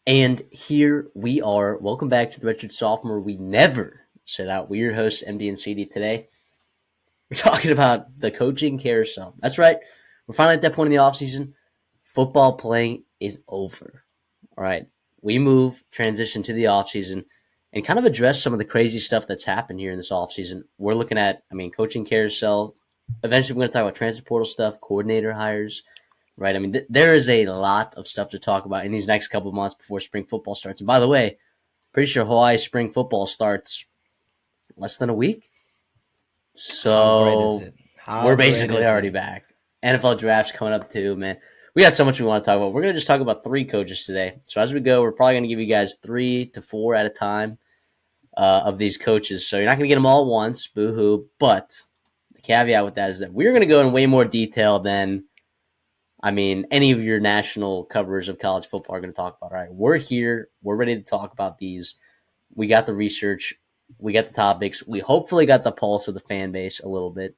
And here we are. Welcome back to the Redshirt Sophomore. We never set out. We're your hosts, MD and CD. Today, we're talking about the coaching carousel. That's right. We're finally at that point in the offseason. Football playing is over. All right. We transition to the offseason, and kind of address some of the crazy stuff that's happened here in this offseason. We're looking at, coaching carousel. Eventually, we're going to talk about transfer portal stuff, coordinator hires, right? There is a lot of stuff to talk about in these next couple of months before spring football starts. And by the way, pretty sure Hawaii spring football starts less than a week. How great is So it? How we're great basically is already it? back. NFL draft's coming up too, man. We got so much we want to talk about. We're going to just talk about three coaches today. So as we go, we're probably going to give you guys 3 to 4 at a time of these coaches. So you're not going to get them all at once, boo-hoo. But the caveat with that is that we're going to go in way more detail than any of your national coverers of college football are going to talk about. All right, we're here. We're ready to talk about these. We got the research. We got the topics. We hopefully got the pulse of the fan base a little bit.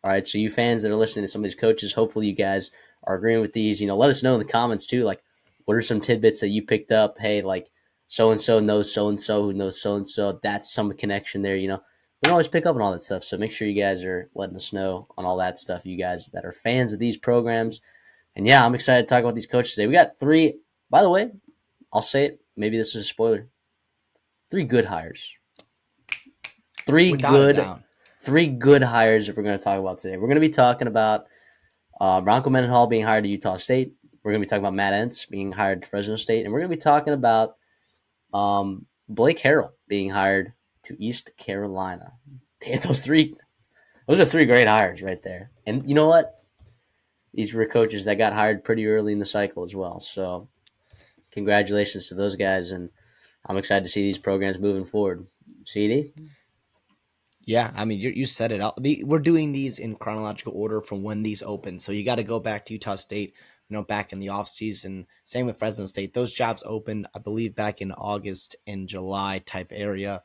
All right, so you fans that are listening to some of these coaches, hopefully you guys are agreeing with these. Let us know in the comments too. Like, what are some tidbits that you picked up? Hey, like so and so knows so and so who knows so and so. That's some connection there. We don't always pick up on all that stuff. So make sure you guys are letting us know on all that stuff. You guys that are fans of these programs, and yeah, I'm excited to talk about these coaches today. We got three. By the way, I'll say it. Maybe this is a spoiler. Three good hires. Three Without a good, doubt. three good hires that we're going to talk about today. We're going to be talking about Bronco Mendenhall being hired to Utah State. We're going to be talking about Matt Entz being hired to Fresno State, and we're going to be talking about Blake Harrell being hired to East Carolina. Those are three great hires right there. And you know what? These were coaches that got hired pretty early in the cycle as well. So congratulations to those guys, and I'm excited to see these programs moving forward. CD? Yeah, I mean, you said it. We're doing these in chronological order from when these opened. So you got to go back to Utah State, back in the offseason. Same with Fresno State. Those jobs opened, I believe, back in August and July type area.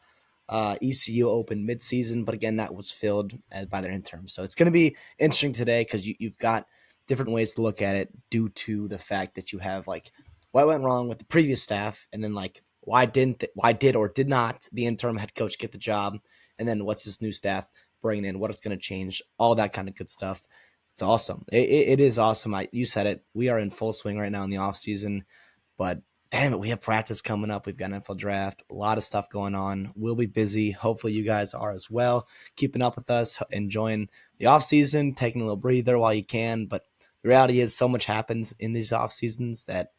ECU opened midseason, but again, that was filled by their interim. So it's going to be interesting today because you've got different ways to look at it due to the fact that you have like what went wrong with the previous staff, and then like why did or did not the interim head coach get the job, and then what's this new staff bringing in, what it's going to change, all that kind of good stuff. It's awesome. It is awesome. You said it. We are in full swing right now in the off season, but damn it, we have practice coming up. We've got an NFL draft, a lot of stuff going on. We'll be busy. Hopefully you guys are as well, keeping up with us, enjoying the off season, taking a little breather while you can. But the reality is so much happens in these off seasons that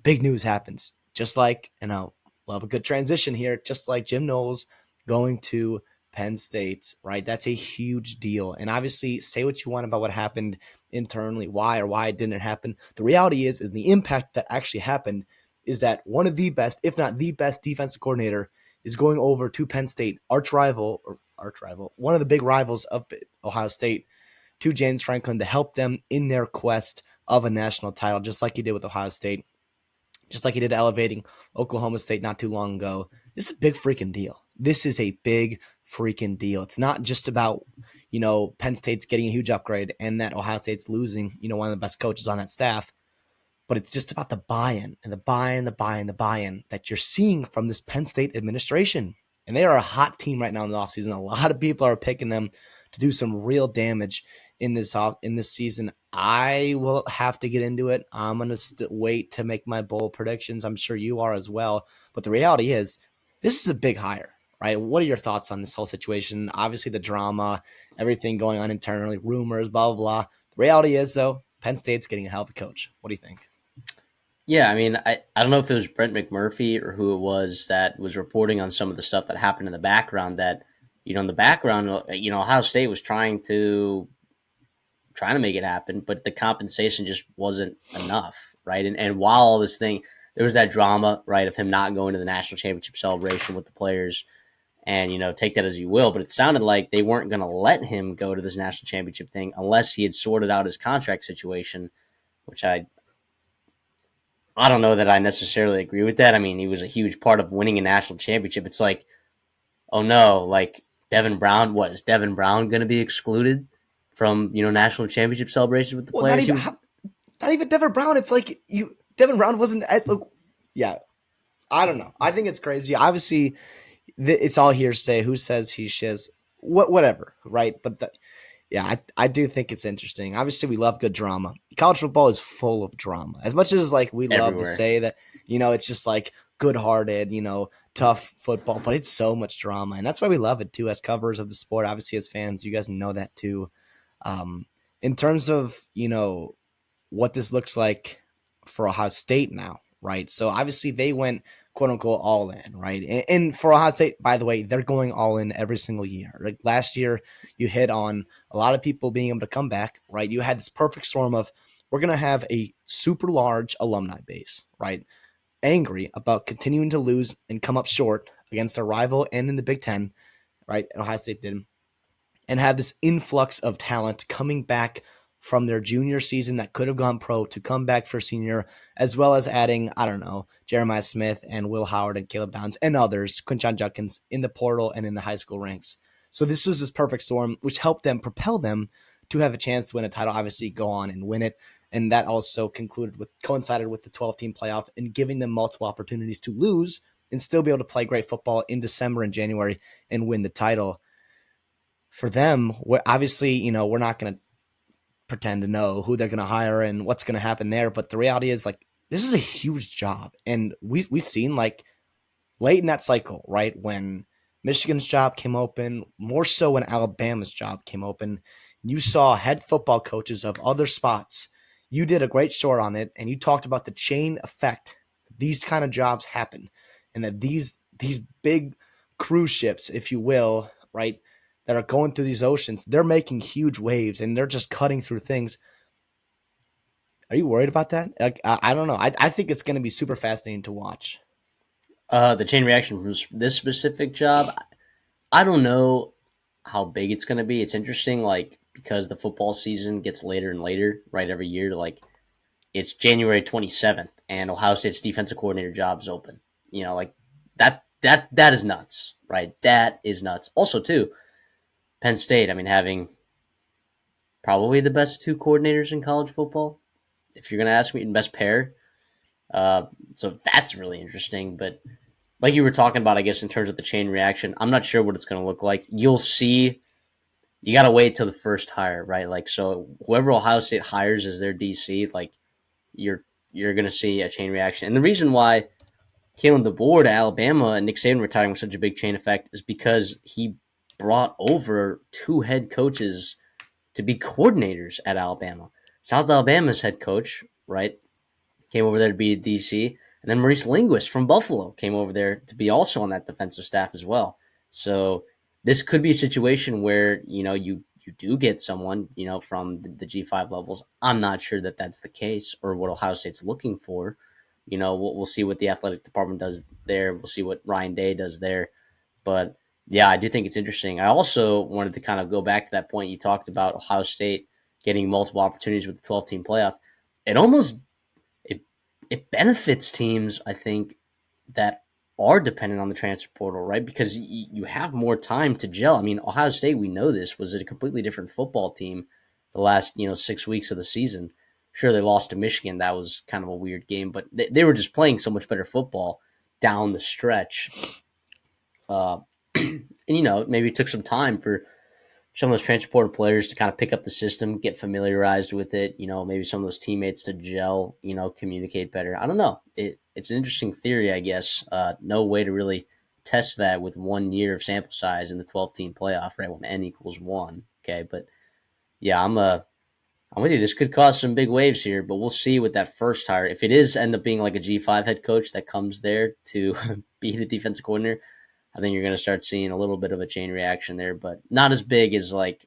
big news happens. Just like, we'll have a good transition here, just like Jim Knowles going to Penn State, right? That's a huge deal. And obviously, say what you want about what happened internally, why or why it didn't happen. The reality is the impact that actually happened is that one of the best, if not the best defensive coordinator is going over to Penn State, arch rival, one of the big rivals of Ohio State, to James Franklin to help them in their quest of a national title, just like he did with Ohio State, just like he did elevating Oklahoma State not too long ago. This is a big freaking deal. This is a big freaking deal. It's not just about, Penn State's getting a huge upgrade and that Ohio State's losing, one of the best coaches on that staff, but it's just about the buy-in and the buy-in that you're seeing from this Penn State administration. And they are a hot team right now in the offseason. A lot of people are picking them to do some real damage in this season. I will have to get into it. I'm going to wait to make my bold predictions. I'm sure you are as well. But the reality is, this is a big hire, right? What are your thoughts on this whole situation? Obviously, the drama, everything going on internally, rumors, blah, blah, blah. The reality is, though, Penn State's getting a hell of a coach. What do you think? Yeah, I don't know if it was Brent McMurphy or who it was that was reporting on some of the stuff that happened in the background that, in the background, Ohio State was trying to make it happen, but the compensation just wasn't enough, right? And while all this thing, there was that drama, right, of him not going to the national championship celebration with the players, and take that as you will, but it sounded like they weren't going to let him go to this national championship thing unless he had sorted out his contract situation, which I don't know that I necessarily agree with that. He was a huge part of winning a national championship. It's like, oh no, like Devin Brown, what is Devin Brown going to be excluded from national championship celebrations with the Well, not players? He even was not even Devin Brown. It's like Devin Brown wasn't at. Look, yeah. I don't know. I think it's crazy. Obviously, it's all hearsay. Who says he shiz? Whatever, right? But yeah, I do think it's interesting. Obviously, we love good drama. College football is full of drama. As much as like we love to Everywhere. say that, it's just like good-hearted, tough football, but it's so much drama, and that's why we love it too. As covers of the sport, obviously as fans, you guys know that too. Um, in terms of what this looks like for Ohio State now, right? So obviously they went quote unquote all in, right? And for Ohio State, by the way, they're going all in every single year. Like last year, you hit on a lot of people being able to come back, right? You had this perfect storm of we're going to have a super large alumni base, right? Angry about continuing to lose and come up short against a rival and in the Big Ten, right? Ohio State did, and have this influx of talent coming back from their junior season that could have gone pro to come back for senior, as well as adding, I don't know, Jeremiah Smith and Will Howard and Caleb Downs and others, Quinshon Judkins in the portal and in the high school ranks. So this was this perfect storm, which helped them propel them to have a chance to win a title, obviously go on and win it. And that also coincided with the 12-team playoff and giving them multiple opportunities to lose and still be able to play great football in December and January and win the title. For them, obviously, we're not going to pretend to know who they're going to hire and what's going to happen there. But the reality is, like, this is a huge job. And we've seen, like, late in that cycle, right, when Michigan's job came open, more so when Alabama's job came open, you saw head football coaches of other spots. You did a great short on it, and you talked about the chain effect. These kind of jobs happen, and that these big cruise ships, if you will, right, that are going through these oceans, they're making huge waves, and they're just cutting through things. Are you worried about that? Like, I don't know. I think it's going to be super fascinating to watch. The chain reaction from this specific job, I don't know how big it's going to be. It's interesting, like because the football season gets later and later, right? Every year, like it's January 27th, and Ohio State's defensive coordinator job is open. Like that is nuts, right? That is nuts. Also, too, Penn State. I mean, having probably the best two coordinators in college football, if you're going to ask me, and best pair. Uh, so that's really interesting. But like you were talking about, I guess in terms of the chain reaction, I'm not sure what it's going to look like. You'll see. You got to wait till the first hire, right? Like so, whoever Ohio State hires as their DC, like you're you're going to see a chain reaction. And the reason why Kalen DeBoer to Alabama and Nick Saban retiring was such a big chain effect is because he brought over two head coaches to be coordinators at Alabama. South Alabama's head coach, right, came over there to be a DC, and then Maurice Linguist from Buffalo came over there to be also on that defensive staff as well. So this could be a situation where you do get someone from the G5 levels. I'm not sure that that's the case or what Ohio State's looking for. We'll see what the athletic department does there. We'll see what Ryan Day does there. But yeah, I do think it's interesting. I also wanted to kind of go back to that point you talked about Ohio State getting multiple opportunities with the 12-team playoff. It almost it it benefits teams, I think, that are dependent on the transfer portal, right? Because you have more time to gel. I mean, Ohio State, we know this, was a completely different football team the last 6 weeks of the season. Sure, they lost to Michigan. That was kind of a weird game, but they were just playing so much better football down the stretch. And maybe it took some time for some of those transported players to kind of pick up the system, get familiarized with it. Maybe some of those teammates to gel. Communicate better. I don't know. It's an interesting theory, I guess. No way to really test that with 1 year of sample size in the 12-team playoff, right? When n equals one. Okay, but yeah, I'm with you. This could cause some big waves here, but we'll see with that first hire. If it is end up being like a G5 head coach that comes there to be the defensive coordinator, I think you're going to start seeing a little bit of a chain reaction there, but not as big as like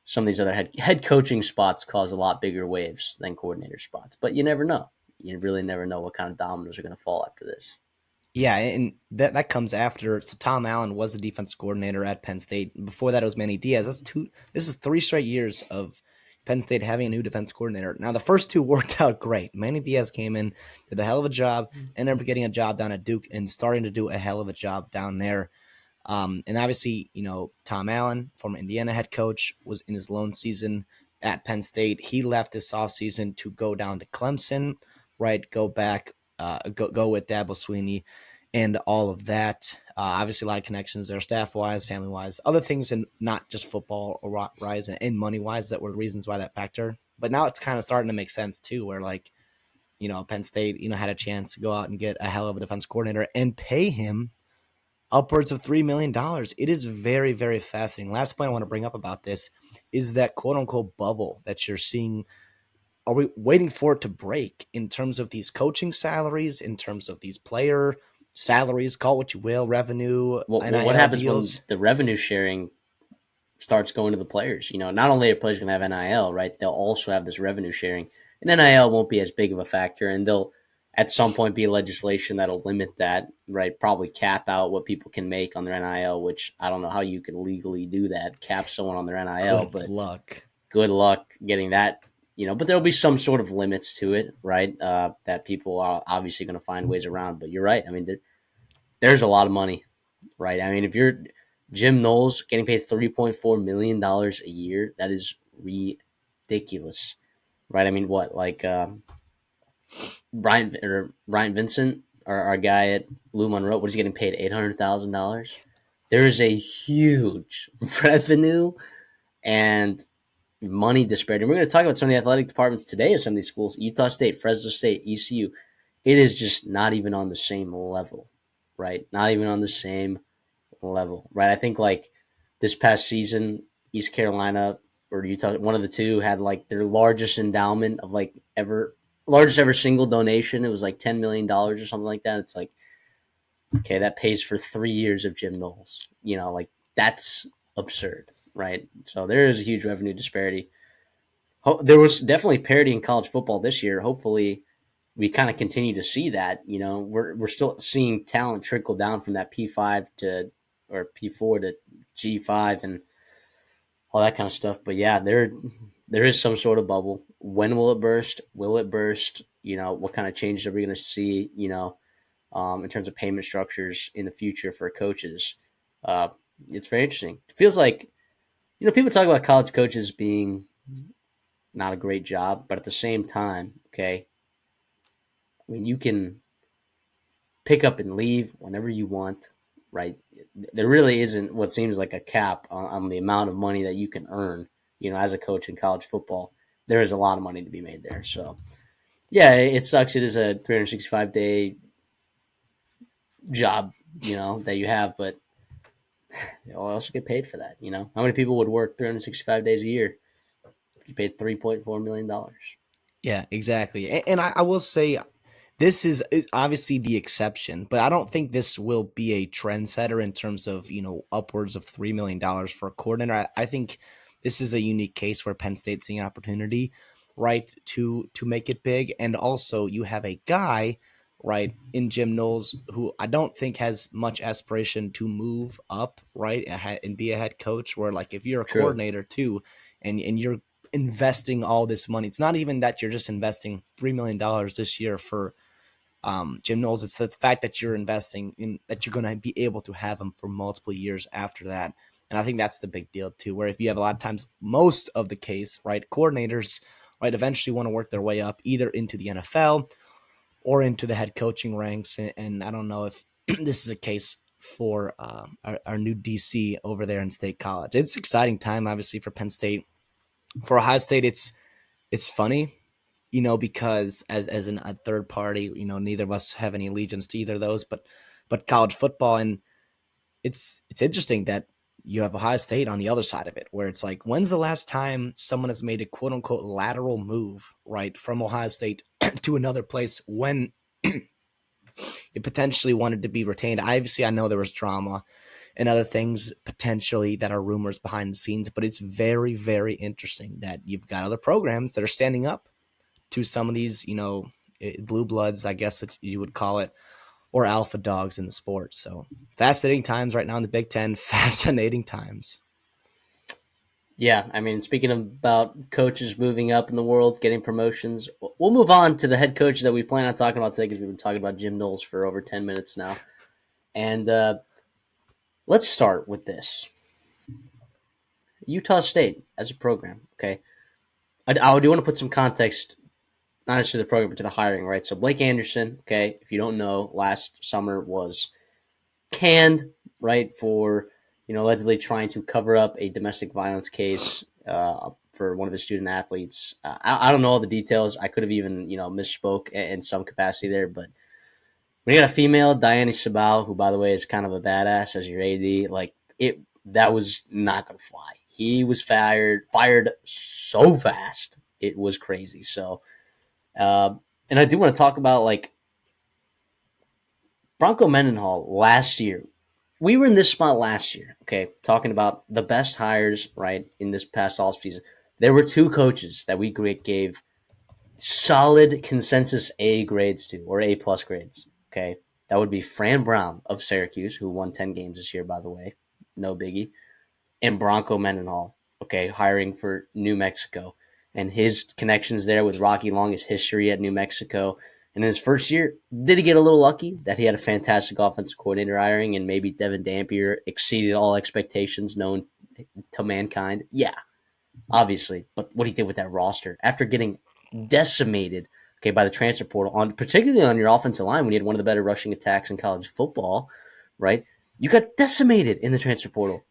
some of these other head coaching spots cause a lot bigger waves than coordinator spots. But you never know. You really never know what kind of dominoes are going to fall after this. Yeah, and that comes after. So Tom Allen was the defense coordinator at Penn State. Before that, it was Manny Diaz. This is 3 straight years of Penn State having a new defense coordinator. Now, the first two worked out great. Manny Diaz came in, did a hell of a job, ended up getting a job down at Duke, and starting to do a hell of a job down there. And obviously, Tom Allen, former Indiana head coach, was in his lone season at Penn State. He left this offseason to go down to Clemson, right? Go back, go with Dabo Swinney. and all of that. Obviously, a lot of connections there, staff wise, family wise, other things, and not just football or rise and money wise that were the reasons why that factor. But now it's kind of starting to make sense too, where like, Penn State, had a chance to go out and get a hell of a defense coordinator and pay him upwards of $3 million. It is very, very fascinating. Last point I want to bring up about this is that quote unquote bubble that you're seeing. Are we waiting for it to break in terms of these coaching salaries, in terms of these player salaries, call it what you will, revenue, What NIL happens when deals? the revenue sharing starts going to the players? Not only are players going to have NIL, right? They'll also have this revenue sharing, and NIL won't be as big of a factor, and they'll at some point be legislation that'll limit that, right? Probably cap out what people can make on their NIL, which I don't know how you could legally do that, cap someone on their NIL, Good but luck. good luck getting that. But there'll be some sort of limits to it, right? That people are obviously going to find ways around. But you're right. I mean, there's a lot of money, right? I mean, if you're Jim Knowles getting paid $3.4 million a year, that is ridiculous, right? I mean, what like Ryan Vincent, our guy at Lou Monroe, what is he getting paid? $800,000. There is a huge revenue and money disparity. We're going to talk about some of the athletic departments today of some of these schools: Utah State, Fresno State, ECU. It is just not even on the same level, right? Not even on the same level, right? I think like this past season, East Carolina or Utah, one of the two, had like their largest endowment of like ever, largest ever single donation. It was like $10 million or something like that. It's like, okay, that pays for 3 years of Jim Knowles. Like that's absurd, right? So there is a huge revenue disparity. There was definitely parity in college football this year. Hopefully, we kind of continue to see that. We're still seeing talent trickle down from that P5 to or P4 to G5 and all that kind of stuff. But yeah, there is some sort of bubble. When will it burst? Will it burst? What kind of changes are we going to see? In terms of payment structures in the future for coaches. Uh, it's very interesting. It feels like people talk about college coaches being not a great job, but at the same time, okay, I mean you can pick up and leave whenever you want, right? There really isn't what seems like a cap on the amount of money that you can earn, as a coach in college football. There is a lot of money to be made there. So, yeah, it sucks. It is a 365-day job, that you have, but you'll also get paid for that. How many people would work 365 days a year if you paid $3.4 million? Yeah, exactly. And I will say this is obviously the exception, but I don't think this will be a trendsetter in terms of, upwards of $3 million for a coordinator. I think this is a unique case where Penn State's seeing opportunity, right, to make it big. And also you have a guy, right, in Jim Knowles, who I don't think has much aspiration to move up, right, and be a head coach, where like if you're a True. coordinator too, and you're investing all this money. It's not even that you're just investing $3 million this year for Jim Knowles. It's the fact that you're investing in that you're going to be able to have him for multiple years after that. And I think that's the big deal too, where if you have a lot of times, most of the case, right, coordinators, right, eventually want to work their way up either into the NFL or into the head coaching ranks. And I don't know if this is a case for our new DC over there in State College. It's exciting time, obviously, for Penn State. For Ohio State, it's funny, because as a third party, neither of us have any allegiance to either of those, but college football, and it's interesting that you have Ohio State on the other side of it, where it's like, when's the last time someone has made a quote unquote lateral move, right, from Ohio State to another place when it potentially wanted to be retained? Obviously, I know there was drama and other things potentially that are rumors behind the scenes, but it's very, very interesting that you've got other programs that are standing up to some of these, blue bloods, I guess you would call it, or alpha dogs in the sport. So fascinating times right now in the Big Ten. Fascinating times. Yeah, I mean, speaking about coaches moving up in the world, getting promotions, we'll move on to the head coaches that we plan on talking about today because we've been talking about Jim Knowles for over 10 minutes now. And let's start with this Utah State as a program. Okay. I do want to put some context not necessarily the program, but to the hiring, right? So Blake Anderson, okay, if you don't know, last summer was canned, right, for allegedly trying to cover up a domestic violence case for one of his student athletes. I don't know all the details. I could have even misspoke in some capacity there, but when you got a female, Diana Sabal, who by the way is kind of a badass as your AD, like that was not gonna fly. He was fired so fast, it was crazy. So, uh, and I do want to talk about like Bronco Mendenhall last year. We were in this spot last year, okay, talking about the best hires, right, in this past offseason. There were two coaches that we gave solid consensus A grades to, or A plus grades, okay? That would be Fran Brown of Syracuse, who won 10 games this year, by the way. No biggie. And Bronco Mendenhall, okay, hiring for New Mexico. And his connections there with Rocky Long, his history at New Mexico. And in his first year, did he get a little lucky that he had a fantastic offensive coordinator hiring and maybe Devin Dampier exceeded all expectations known to mankind? Yeah, obviously. But what he did with that roster after getting decimated, okay, by the transfer portal, on particularly on your offensive line when you had one of the better rushing attacks in college football, right? You got decimated in the transfer portal.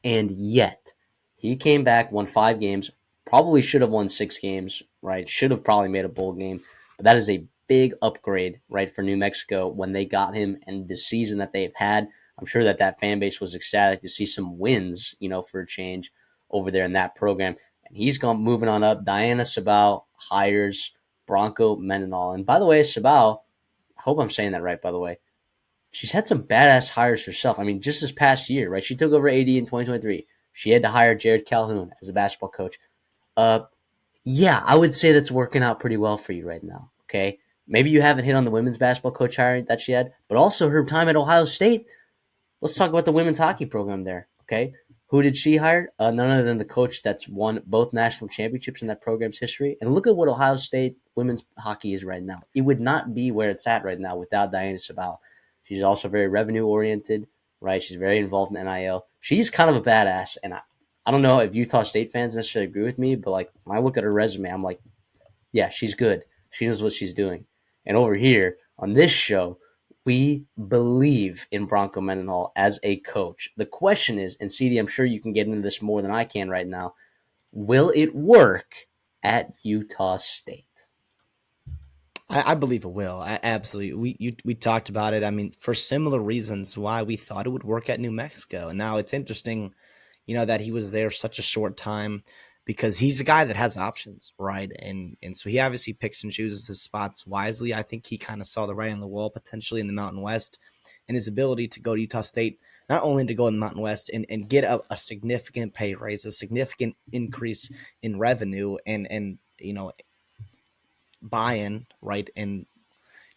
And yet, he came back, won 5 games, probably should have won 6 games, right? Should have probably made a bowl game. But that is a big upgrade, right, for New Mexico when they got him and the season that they've had. I'm sure that fan base was ecstatic to see some wins, for a change over there in that program. And he's gone moving on up. Diana Sabal hires Bronco Mendenhall. And by the way, Sabal, I hope I'm saying that right, by the way, she's had some badass hires herself. I mean, just this past year, right? She took over AD in 2023. She had to hire Jared Calhoun as a basketball coach. Uh, yeah, I would say that's working out pretty well for you right now. Okay, maybe you haven't hit on the women's basketball coach hiring that she had, but also her time at Ohio State. Let's talk about the women's hockey program there. Okay, who did she hire? None other than the coach that's won both national championships in that program's history. And look at what Ohio State women's hockey is right now. It would not be where it's at right now without Diana Sabal. She's also very revenue oriented, right? She's very involved in NIL. She's kind of a badass, and I don't know if Utah State fans necessarily agree with me, but like when I look at her resume, I'm like, yeah, she's good. She knows what she's doing. And over here on this show, we believe in Bronco Mendenhall as a coach. The question is, and CD, I'm sure you can get into this more than I can right now, will it work at Utah State? I believe it will. Absolutely. We talked about it. I mean, for similar reasons why we thought it would work at New Mexico. And now it's interesting, that he was there such a short time because he's a guy that has options, right? And so he obviously picks and chooses his spots wisely. I think he kind of saw the writing on the wall potentially in the Mountain West and his ability to go to Utah State, not only to go in the Mountain West and get a significant pay raise, a significant increase in revenue and buy-in, right, and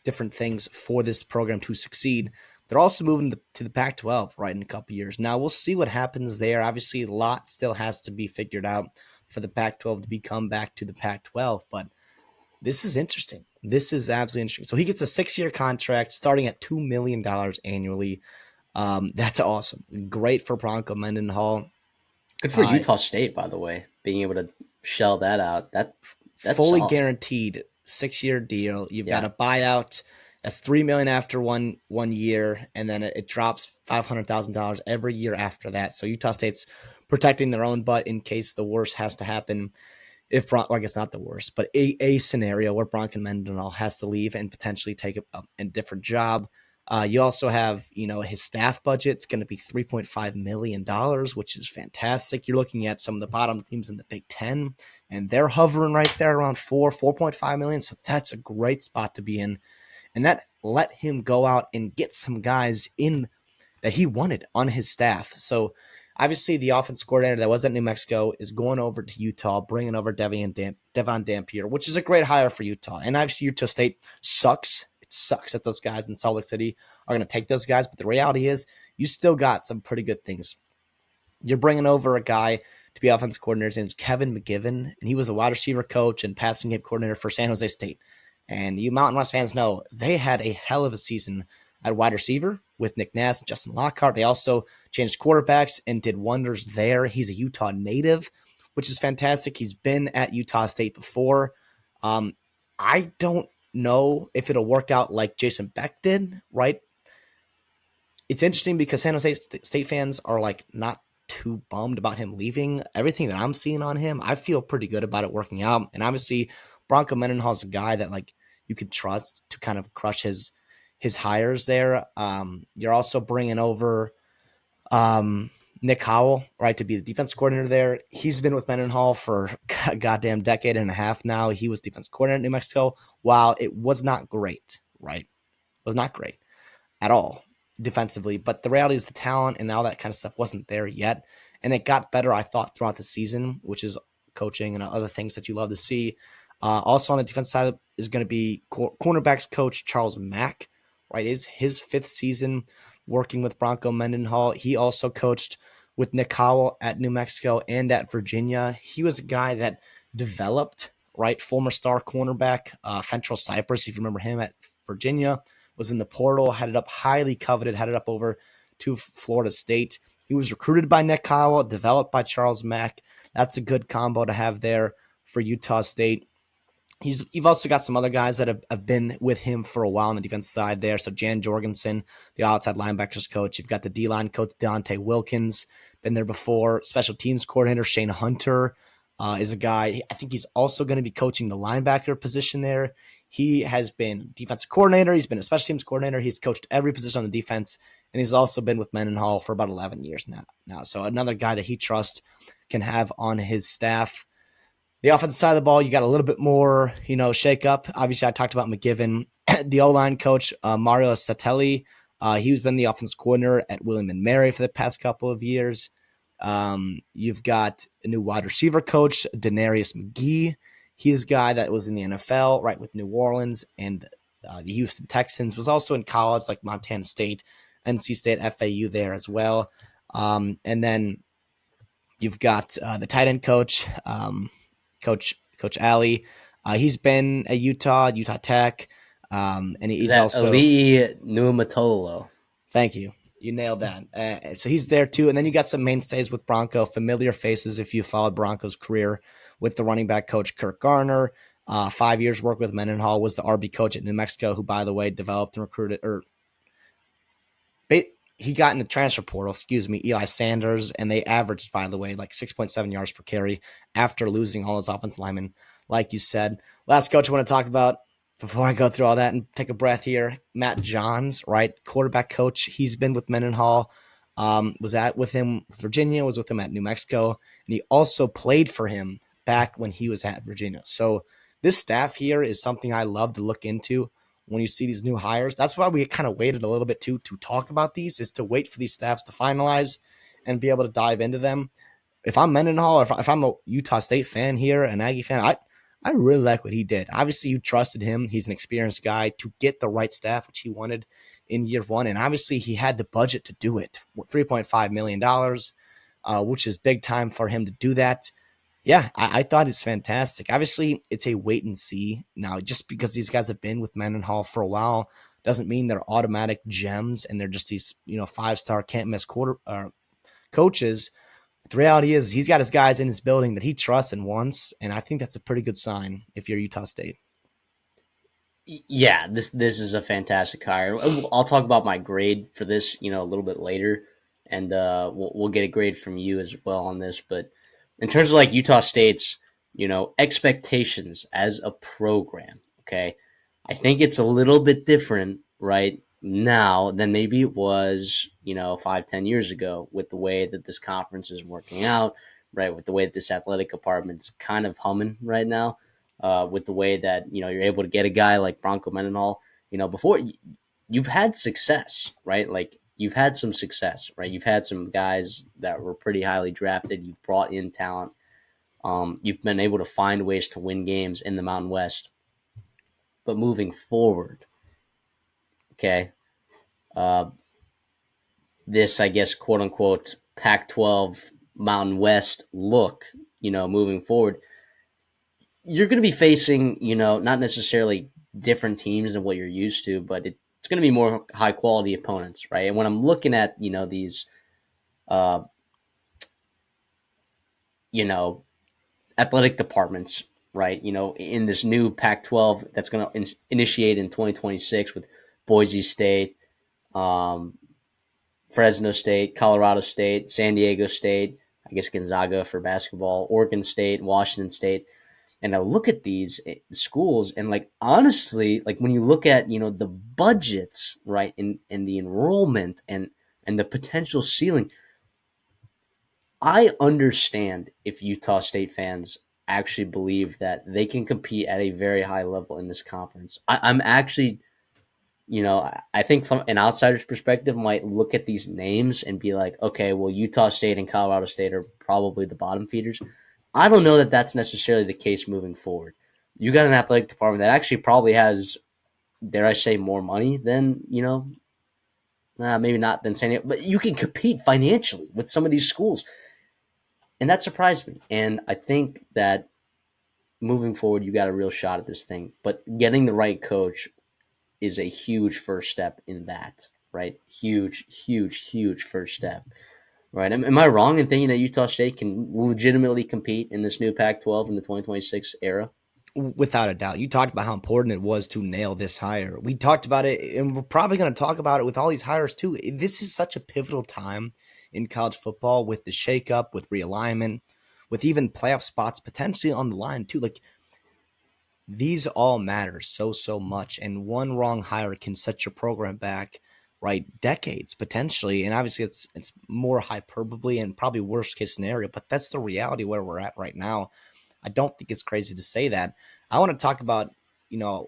different things for this program to succeed. They're also moving to the Pac-12, right, in a couple years. Now, we'll see what happens there. Obviously, a lot still has to be figured out for the Pac-12 to become back to the Pac-12, but this is interesting. This is absolutely interesting. So he gets a 6-year contract starting at $2 million annually. That's awesome. Great for Bronco Mendenhall. Good for Utah State, by the way, being able to shell that out. That's fully solid. Guaranteed 6-year deal. You've got a buyout. That's $3 million after one year, and then it drops $500,000 every year after that. So Utah State's protecting their own butt in case the worst has to happen. I guess not the worst, but a scenario where Bronco Mendenhall has to leave and potentially take a different job. You also have, his staff budget's going to be $3.5 million, which is fantastic. You're looking at some of the bottom teams in the Big Ten, and they're hovering right there around 4.5 million. So that's a great spot to be in. And that let him go out and get some guys in that he wanted on his staff. So obviously the offensive coordinator that was at New Mexico is going over to Utah, bringing over Devon Dampier, which is a great hire for Utah. And obviously Utah State sucks. It sucks that those guys in Salt Lake City are going to take those guys. But the reality is you still got some pretty good things. You're bringing over a guy to be offensive coordinator. His name's Kevin McGivern, and he was a wide receiver coach and passing game coordinator for San Jose State. And you Mountain West fans know they had a hell of a season at wide receiver with Nick Nass and Justin Lockhart. They also changed quarterbacks and did wonders there. He's a Utah native, which is fantastic. He's been at Utah State before. I don't know if it'll work out like Jason Beck did, right? It's interesting because San Jose State fans are like not too bummed about him leaving. Everything that I'm seeing on him, I feel pretty good about it working out. And obviously, Bronco Mendenhall's a guy that like you can trust to kind of crush his hires there. You're also bringing over um, Nick Howell, right, to be the defense coordinator there. He's been with Mendenhall for a goddamn decade and a half now. He was defense coordinator in New Mexico. While it was not great, right? It was not great at all defensively. But the reality is the talent and all that kind of stuff wasn't there yet. And it got better, I thought, throughout the season, which is coaching and other things that you love to see. Also on the defense side is going to be cornerbacks coach Charles Mack, right? Is his fifth season working with Bronco Mendenhall. He also coached with Nick Howell at New Mexico and at Virginia. He was a guy that developed, right? Former star cornerback, Fentrell Cypress, if you remember him at Virginia, was in the portal, had it up highly coveted, had it up over to Florida State. He was recruited by Nick Howell, developed by Charles Mack. That's a good combo to have there for Utah State. You've also got some other guys that have been with him for a while on the defense side there. So Jan Jorgensen, the outside linebackers coach. You've got the D-line coach, Dante Wilkins, been there before. Special teams coordinator, Shane Hunter, is a guy. I think he's also going to be coaching the linebacker position there. He has been defensive coordinator. He's been a special teams coordinator. He's coached every position on the defense, and he's also been with Mendenhall for about 11 years now. So another guy that he trusts can have on his staff. The offensive side of the ball, you got a little bit more, shake up. Obviously, I talked about McGivern. The O-line coach, Mario Satelli, he's been the offensive coordinator at William and Mary for the past couple of years. You've got a new wide receiver coach, Denarius McGee. He's a guy that was in the NFL, right, with New Orleans and the Houston Texans, was also in college like Montana State, NC State, FAU there as well. And then you've got the tight end coach, Coach Alley. He's been at Utah Tech, and Is he's that also. Ali Numatolo? Thank you. You nailed that. So he's there too. And then you got some mainstays with Bronco, familiar faces if you followed Bronco's career with the running back coach Kirk Garner. 5 years work with Mendenhall, was the RB coach at New Mexico, who, by the way, developed and recruited, he got in the transfer portal, Eli Sanders, and they averaged, by the way, like 6.7 yards per carry after losing all his offensive linemen, like you said. Last coach I want to talk about before I go through all that and take a breath here, Matt Johns, right? Quarterback coach. He's been with Mendenhall, was with him with Virginia, was with him at New Mexico, and he also played for him back when he was at Virginia. So this staff here is something I love to look into when you see these new hires. That's why we kind of waited a little bit to talk about these, is to wait for these staffs to finalize and be able to dive into them. If I'm Mendenhall, if I'm a Utah State fan here, an Aggie fan, I really like what he did. Obviously, you trusted him. He's an experienced guy to get the right staff, which he wanted in year one. And obviously, he had the budget to do it, $3.5 million, which is big time for him to do that. Yeah, I thought it's fantastic. Obviously, it's a wait and see. Now, just because these guys have been with Mendenhall for a while doesn't mean they're automatic gems and they're just these, 5-star can't miss coaches. The reality is he's got his guys in his building that he trusts and wants, and I think that's a pretty good sign if you're Utah State. Yeah, this is a fantastic hire. I'll talk about my grade for this, a little bit later, and we'll get a grade from you as well on this. But in terms of like Utah State's, expectations as a program, okay, I think it's a little bit different right now than maybe it was, 5-10 years ago with the way that this conference is working out, right, with the way that this athletic department's kind of humming right now. With the way that you're able to get a guy like Bronco Mendenhall. Before you've had success, right? Like you've had some success, right? You've had some guys that were pretty highly drafted. You've brought in talent. You've been able to find ways to win games in the Mountain West. But moving forward, okay, uh, this I guess quote unquote Pac-12 Mountain West look, moving forward you're going to be facing, not necessarily different teams than what you're used to, but it's going to be more high quality opponents, right? And when I'm looking at, these, uh, you know, athletic departments, right? In this new Pac-12 that's going to initiate in 2026 with Boise State, um, Fresno State, Colorado State, San Diego State, I guess Gonzaga for basketball, Oregon State, Washington State. And I look at these schools and like honestly, like when you look at, the budgets, right, and the enrollment and the potential ceiling, I understand if Utah State fans actually believe that they can compete at a very high level in this conference. I'm actually, I think from an outsider's perspective, might look at these names and be like, okay, well, Utah State and Colorado State are probably the bottom feeders. I don't know that that's necessarily the case moving forward. You got an athletic department that actually probably has, dare I say, more money than, maybe not than San Diego, but you can compete financially with some of these schools. And that surprised me. And I think that moving forward, you got a real shot at this thing. But getting the right coach is a huge first step in that, right? Huge, huge, huge first step, right? Am I wrong in thinking that Utah State can legitimately compete in this new Pac-12 in the 2026 era? Without a doubt. You talked about how important it was to nail this hire. We talked about it, and we're probably going to talk about it with all these hires too. This is such a pivotal time in college football with the shakeup, with realignment, with even playoff spots potentially on the line too. Like these all matter so much, and one wrong hire can set your program back, right, decades potentially. And obviously, it's more hyperbole and probably worst case scenario, but that's the reality where we're at right now. I don't think it's crazy to say that. I want to talk about,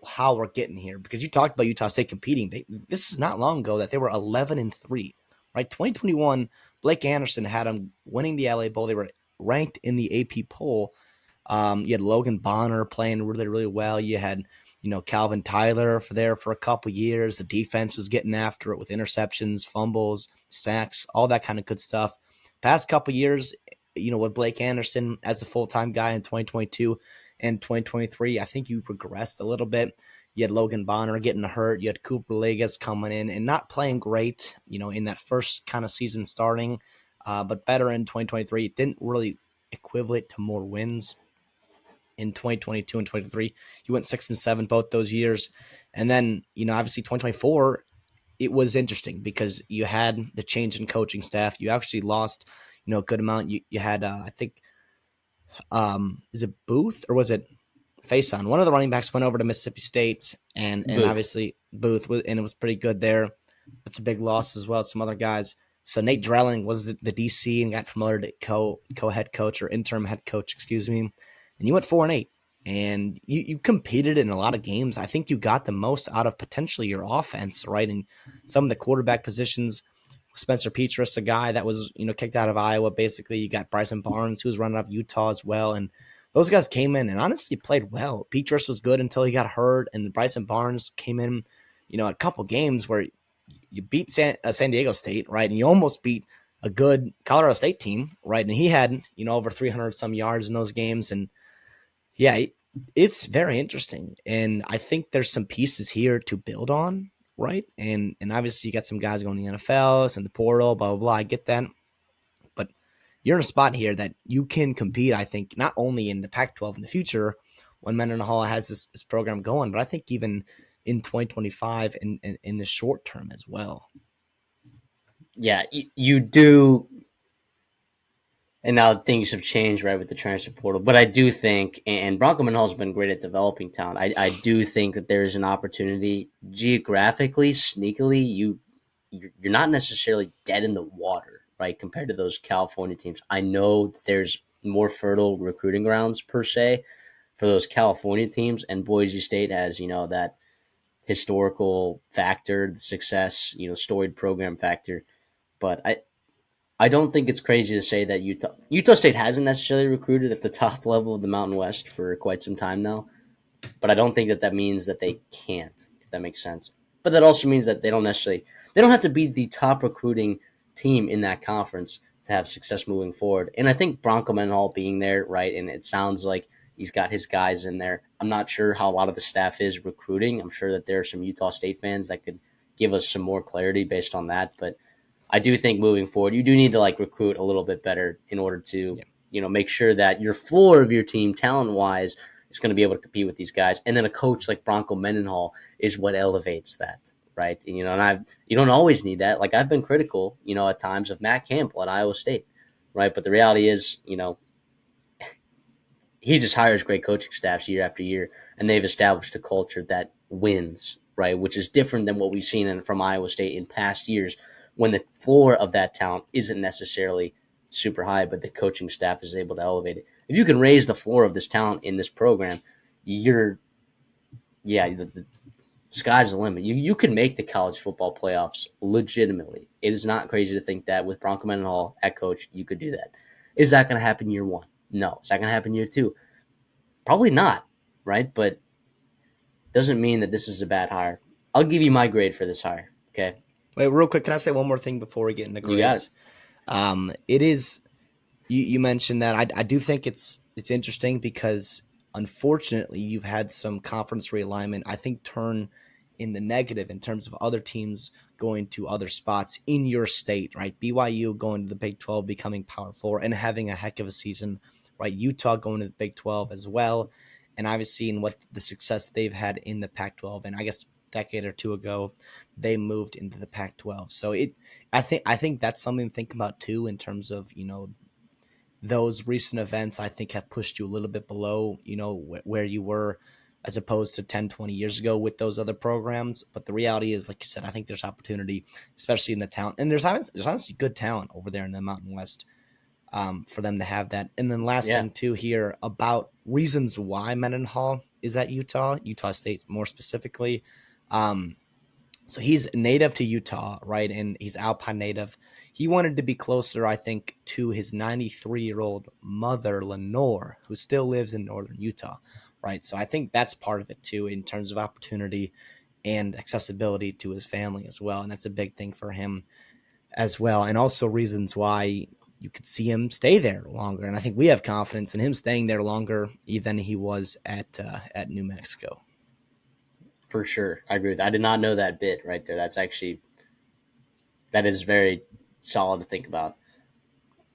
how we're getting here because you talked about Utah State competing. This is not long ago that they were 11-3, right? 2021, Blake Anderson had them winning the LA Bowl. They were ranked in the AP poll. You had Logan Bonner playing really, really well. You had, Calvin Tyler for a couple years. The defense was getting after it with interceptions, fumbles, sacks, all that kind of good stuff. Past couple years, with Blake Anderson as a full-time guy in 2022 and 2023, I think you regressed a little bit. You had Logan Bonner getting hurt. You had Cooper Legas coming in and not playing great, in that first kind of season starting, but better in 2023. It didn't really equivalent to more wins in 2022 and 23. You went 6-7 both those years. And then, obviously 2024, it was interesting because you had the change in coaching staff. You actually lost, a good amount. You had, I think, is it Booth or was it Faison? One of the running backs went over to Mississippi State, and Booth. obviously Booth, and it was pretty good there. That's a big loss as well. Some other guys. So Nate Drelling was the DC and got promoted to co-head coach or interim head coach, excuse me. And you went 4-8, and you competed in a lot of games. I think you got the most out of potentially your offense, right? And some of the quarterback positions. Spencer Petras, a guy that was, kicked out of Iowa. Basically, you got Bryson Barnes, who was running out of Utah as well. And those guys came in and honestly played well. Petras was good until he got hurt, and Bryson Barnes came in, a couple games where you beat San Diego State, right? And you almost beat a good Colorado State team, right? And he had, over 300 some yards in those games. And yeah, it's very interesting. And I think there's some pieces here to build on, right? And obviously you got some guys going to the NFL and the portal, blah, blah, blah. I get that. But you're in a spot here that you can compete, I think, not only in the Pac-12 in the future when Mendenhall has this program going, but I think even in 2025 in the short term as well. Yeah, you do. And now things have changed, right, with the transfer portal. But I do think, and Bronco Mendenhall's been great at developing talent. I do think that there is an opportunity geographically, sneakily. You're not necessarily dead in the water, right, compared to those California teams. I know that there's more fertile recruiting grounds per se for those California teams, and Boise State has, that historical factor, the success, storied program factor. But I don't think it's crazy to say that Utah State hasn't necessarily recruited at the top level of the Mountain West for quite some time now, but I don't think that means that they can't, if that makes sense. But that also means that they don't have to be the top recruiting team in that conference to have success moving forward. And I think Bronco Mendenhall being there, right, and it sounds like he's got his guys in there. I'm not sure how a lot of the staff is recruiting. I'm sure that there are some Utah State fans that could give us some more clarity based on that, but I do think moving forward, you do need to recruit a little bit better in order to, Yeah. make sure that your floor of your team, talent wise, is going to be able to compete with these guys. And then a coach like Bronco Mendenhall is what elevates that, right? And, you don't always need that. Like I've been critical, at times of Matt Campbell at Iowa State, right? But the reality is, he just hires great coaching staffs year after year, and they've established a culture that wins, right? Which is different than what we've seen from Iowa State in past years, when the floor of that talent isn't necessarily super high, but the coaching staff is able to elevate it. If you can raise the floor of this talent in this program, you're yeah, the sky's the limit. You can make the college football playoffs legitimately. It is not crazy to think that with Bronco Mendenhall at coach, you could do that. Is that going to happen year one? No. Is that going to happen year two? Probably not, right? But doesn't mean that this is a bad hire. I'll give you my grade for this hire. Okay, Wait, real quick, can I say one more thing before we get into you got it. grades? It is you mentioned that I do think it's interesting because unfortunately you've had some conference realignment I think turn in the negative in terms of other teams going to other spots in your state, right? BYU going to the Big 12, becoming Power 4 and having a heck of a season, right? Utah going to the Big 12 as well, and obviously in what the success they've had in the Pac 12, and I guess decade or two ago they moved into the Pac 12. So I think that's something to think about too in terms of those recent events. I think have pushed you a little bit below, where you were as opposed to 10, 20 years ago with those other programs. But the reality is, like you said, I think there's opportunity, especially in the talent. And there's honestly good talent over there in the Mountain West, for them to have that. And then last Yeah, thing too here about reasons why Mendenhall is at Utah State more specifically. Um, so he's native to Utah, right? And he's Alpine native. He wanted to be closer, I think, to his 93-year-old mother, Lenore, who still lives in northern Utah, right? So I think that's part of it too, in terms of opportunity and accessibility to his family as well. And that's a big thing for him as well. And also reasons why you could see him stay there longer. And I think we have confidence in him staying there longer than he was at New Mexico. for sure. I agree with that. I did not know that bit right there. That is very solid to think about.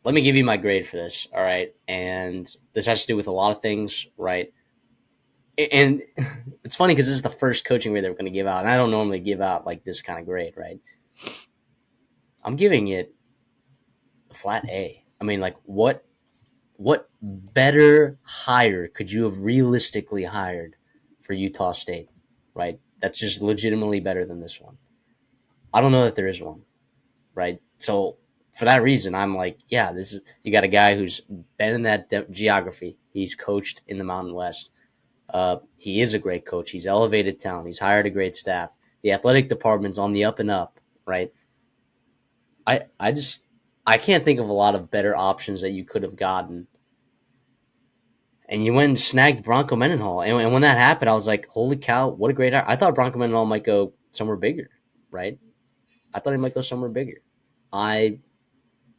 Let me give you my grade for this, all right? And this has to do with a lot of things, right? And it's funny because this is the first coaching grade that we're going to give out, and I don't normally give out like this kind of grade, right? I'm giving it a flat A. I mean, like what better hire could you have realistically hired for Utah State, right? That's just legitimately better than this one. I don't know that there is one, right? So for that reason, I'm like, yeah, this is you got a guy who's been in that geography. He's coached in the Mountain West. He is a great coach. He's elevated talent. He's hired a great staff. The athletic department's on the up and up, right? I can't think of a lot of better options that you could have gotten. And you went and snagged Bronco Mendenhall. And when that happened, I was like, holy cow, what a great hire. I thought Bronco Mendenhall might go somewhere bigger, right? I thought he might go somewhere bigger. I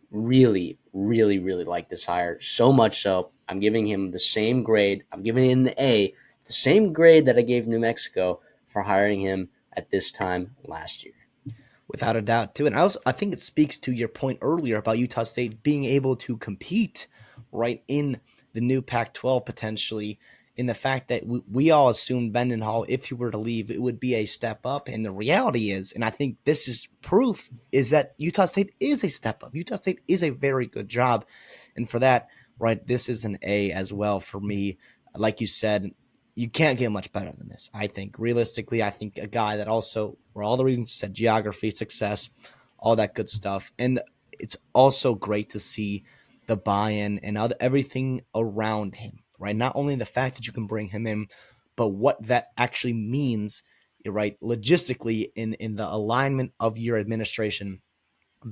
really, really, really like this hire. So much so, I'm giving him the same grade. I'm giving him the A, the same grade that I gave New Mexico for hiring him at this time last year. Without a doubt, too. And I think it speaks to your point earlier about Utah State being able to compete right in the new Pac-12 potentially, in the fact that we all assumed Mendenhall, if he were to leave, it would be a step up. And the reality is, and I think this is proof, is that Utah State is a step up. Utah State is a very good job. And for that, right, this is an A as well for me. Like you said, you can't get much better than this. I think realistically, I think a guy that also, for all the reasons you said, geography, success, all that good stuff. And it's also great to see the buy-in and everything around him, right? Not only the fact that you can bring him in, but what that actually means, right? Logistically in the alignment of your administration,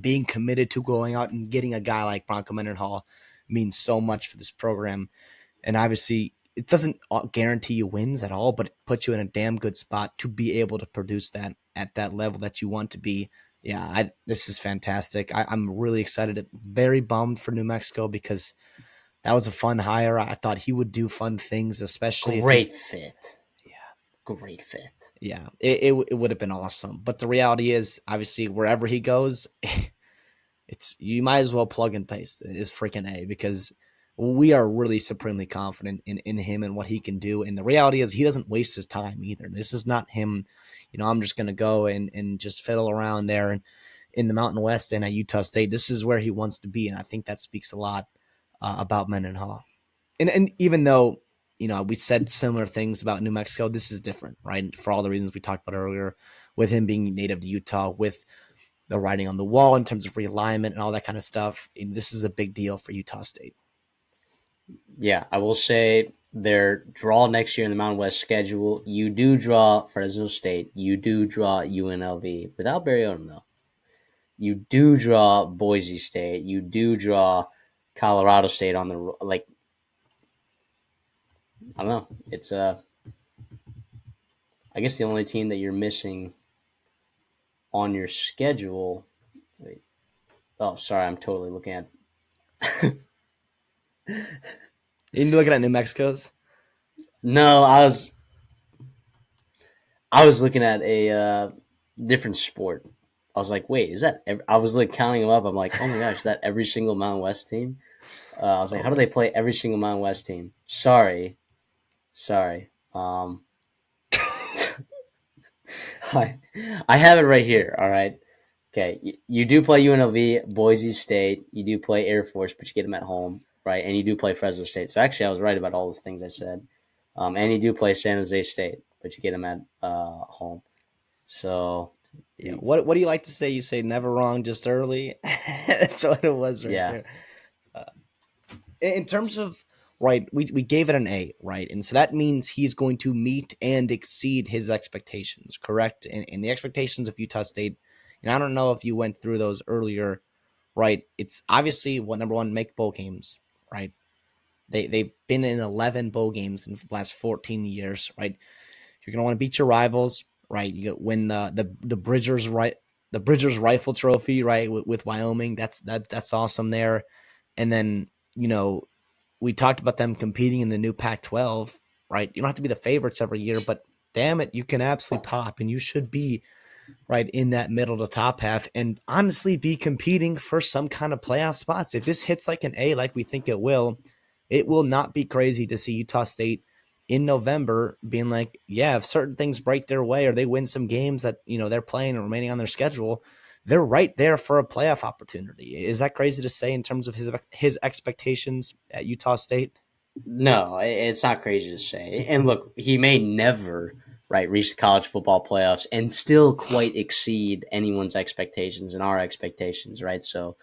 being committed to going out and getting a guy like Bronco Mendenhall means so much for this program. And obviously, it doesn't guarantee you wins at all, but it puts you in a damn good spot to be able to produce that at that level that you want to be. Yeah, this is fantastic. I'm really excited. Very bummed for New Mexico because that was a fun hire. I thought he would do fun things, especially if he. Great fit. Great fit. Yeah, it would have been awesome. But the reality is, obviously, wherever he goes, it's you might as well plug and paste is freaking A, because we are really supremely confident in him and what he can do. And the reality is he doesn't waste his time either. This is not him, I'm just going to go and just fiddle around there and in the Mountain West and at Utah State. This is where he wants to be. And I think that speaks a lot about Mendenhall. And even though, we said similar things about New Mexico, this is different, right? For all the reasons we talked about earlier, with him being native to Utah, with the writing on the wall in terms of realignment and all that kind of stuff. This is a big deal for Utah State. Yeah, I will say their draw next year in the Mountain West schedule, you do draw Fresno State, you do draw UNLV without Barry Odom though. You do draw Boise State, you do draw Colorado State on the like. I don't know. It's I guess the only team that you're missing on your schedule. Wait, oh, sorry, I'm totally looking at. You looking at New Mexico's? No, I was looking at a different sport. I was like, wait, is that? I was like counting them up. I'm like, oh my gosh, is that every single Mountain West team? I was like, how do they play every single Mountain West team? Sorry. I, I have it right here. All right. Okay. You do play UNLV, Boise State. You do play Air Force, but you get them at home, right? And you do play Fresno State. So actually, I was right about all those things I said. And you do play San Jose State, but you get them at home. So, yeah. What do you like to say? You say never wrong, just early. That's what it was right there. In terms of right, we gave it an A, right, and so that means he's going to meet and exceed his expectations, correct? And the expectations of Utah State, and I don't know if you went through those earlier, right? It's obviously number one, make bowl games, right? They've been in 11 bowl games in the last 14 years, right? You're gonna want to beat your rivals, right? You win the Bridgers Rifle Trophy, right, with Wyoming. That's awesome there. And then we talked about them competing in the new Pac-12, right? You don't have to be the favorites every year, but damn it, you can absolutely pop, and you should be right in that middle to top half, and honestly be competing for some kind of playoff spots. If this hits like an A, like we think it will not be crazy to see Utah State in November being like, yeah, if certain things break their way or they win some games that they're playing and remaining on their schedule, they're right there for a playoff opportunity. Is that crazy to say in terms of his expectations at Utah State? No, it's not crazy to say. And look, he may never reach the college football playoffs and still quite exceed anyone's expectations and our expectations, right? So,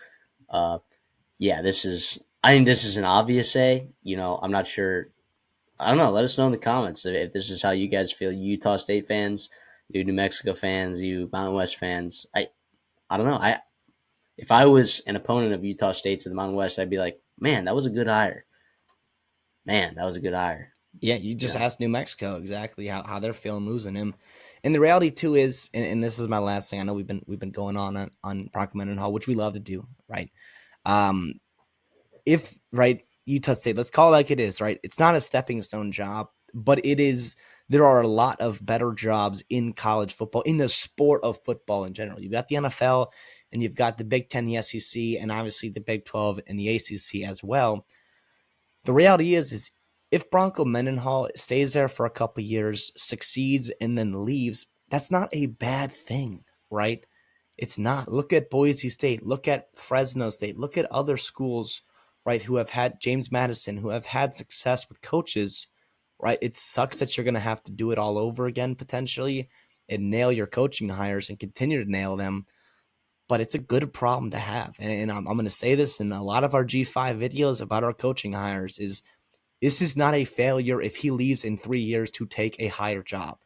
yeah, I think this is an obvious A. I'm not sure. I don't know. Let us know in the comments if this is how you guys feel. You Utah State fans, you New Mexico fans, you Mountain West fans. I don't know. If I was an opponent of Utah State to the Mountain West, I'd be like, man, that was a good hire. Yeah, you just asked New Mexico exactly how they're feeling losing him. And the reality too is, and this is my last thing. I know we've been going on Bronco Mendenhall, which we love to do, right? If Utah State, let's call it like it is, right? It's not a stepping stone job, but it is. There are a lot of better jobs in college football, in the sport of football in general. You've got the NFL, and you've got the Big Ten, the SEC, and obviously the Big 12 and the ACC as well. The reality is if Bronco Mendenhall stays there for a couple years, succeeds, and then leaves, that's not a bad thing, right? It's not. Look at Boise State. Look at Fresno State. Look at other schools, right, who have had James Madison, who have had success with coaches, right? It sucks that you're going to have to do it all over again potentially and nail your coaching hires and continue to nail them. But it's a good problem to have. And I'm going to say this in a lot of our G5 videos about our coaching hires is this is not a failure if he leaves in 3 years to take a higher job,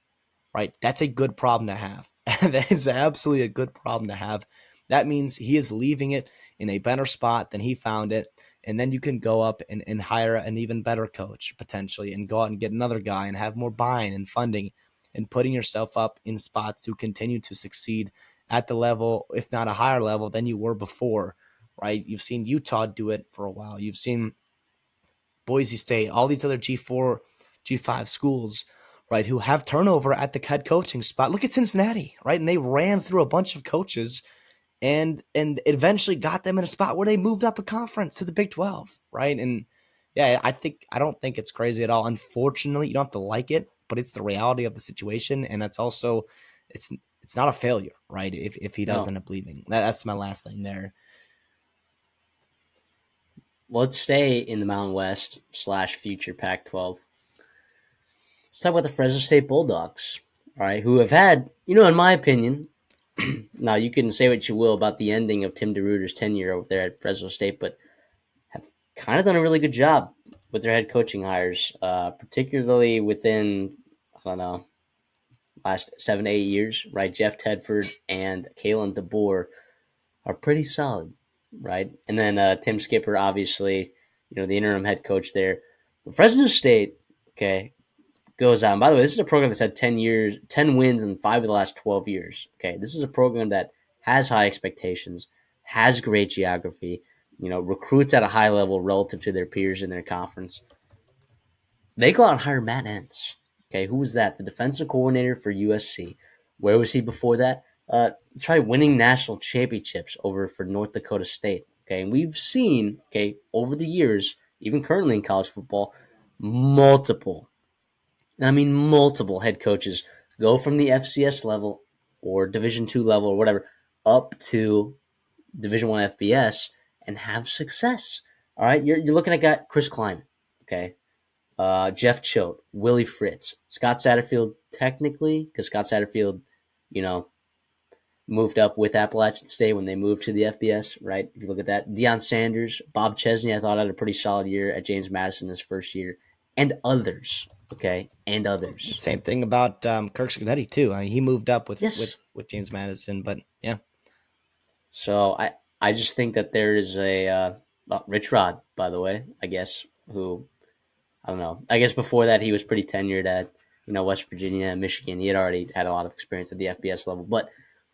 right? That's a good problem to have. That is absolutely a good problem to have. That means he is leaving it in a better spot than he found it. And then you can go up and hire an even better coach potentially and go out and get another guy and have more buying and funding and putting yourself up in spots to continue to succeed at the level, if not a higher level than you were before, right? You've seen Utah do it for a while. You've seen Boise State, all these other G4, G5 schools, right, who have turnover at the head coaching spot. Look at Cincinnati, right? And they ran through a bunch of coaches and eventually got them in a spot where they moved up a conference to the Big 12, right? And Yeah, I don't think it's crazy at all. Unfortunately, you don't have to like it, but it's the reality of the situation, and it's also it's it's not a failure, right? If he does No. end up leaving, that's my last thing there. Let's stay in the Mountain West slash future Pac-12. Let's talk about the Fresno State Bulldogs, all right, who have had, in my opinion, now you can say what you will about the ending of Tim DeRuyter's tenure over there at Fresno State, but have kind of done a really good job with their head coaching hires, particularly within, I don't know, last 7 to 8 years, right? Jeff Tedford and Kalen DeBoer are pretty solid, right? And then Tim Skipper, obviously, the interim head coach there. But Fresno State, okay, goes on. By the way, this is a program that's had 10 years, 10 wins in 5 of the last 12 years. Okay, this is a program that has high expectations, has great geography, recruits at a high level relative to their peers in their conference. They go out and hire Matt Entz. Okay, who was that? The defensive coordinator for USC. Where was he before that? Try winning national championships over for North Dakota State. Okay, and we've seen, over the years, even currently in college football, multiple, and I mean multiple head coaches go from the FCS level or Division II level or whatever up to Division I FBS and have success. All right, you're looking at Chris Kleiman. Okay, Jeff Choate, Willie Fritz, Scott Satterfield, technically, because Scott Satterfield, you know, moved up with Appalachian State when they moved to the FBS, right? If you look at that, Deion Sanders, Bob Chesney, I thought had a pretty solid year at James Madison his first year, and others, okay, and others. Same thing about Kirk Cincinnati too. I mean, he moved up with, Yes. James Madison, but yeah, So I just think that there is a Rich Rod, by the way, I guess, who I don't know. I guess before that he was pretty tenured at West Virginia and Michigan. He had already had a lot of experience at the FBS level. But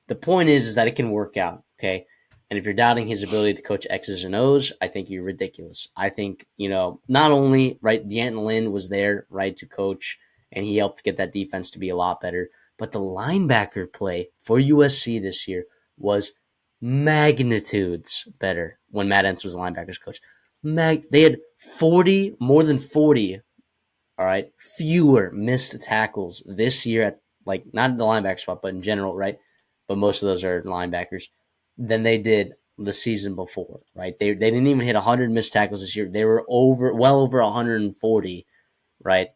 the point is that it can work out. Okay. And if you're doubting his ability to coach X's and O's, I think you're ridiculous. I think, not only, right, D'Anton Lynn was there, right, to coach, and he helped get that defense to be a lot better, but the linebacker play for USC this year was magnitudes better when Matt Entz was the linebackers coach. They had 40, more than 40, all right, fewer missed tackles this year at, like, not in the linebacker spot, but in general, right? But most of those are linebackers than they did the season before, right? They didn't even hit 100 missed tackles this year. They were well over 140, right?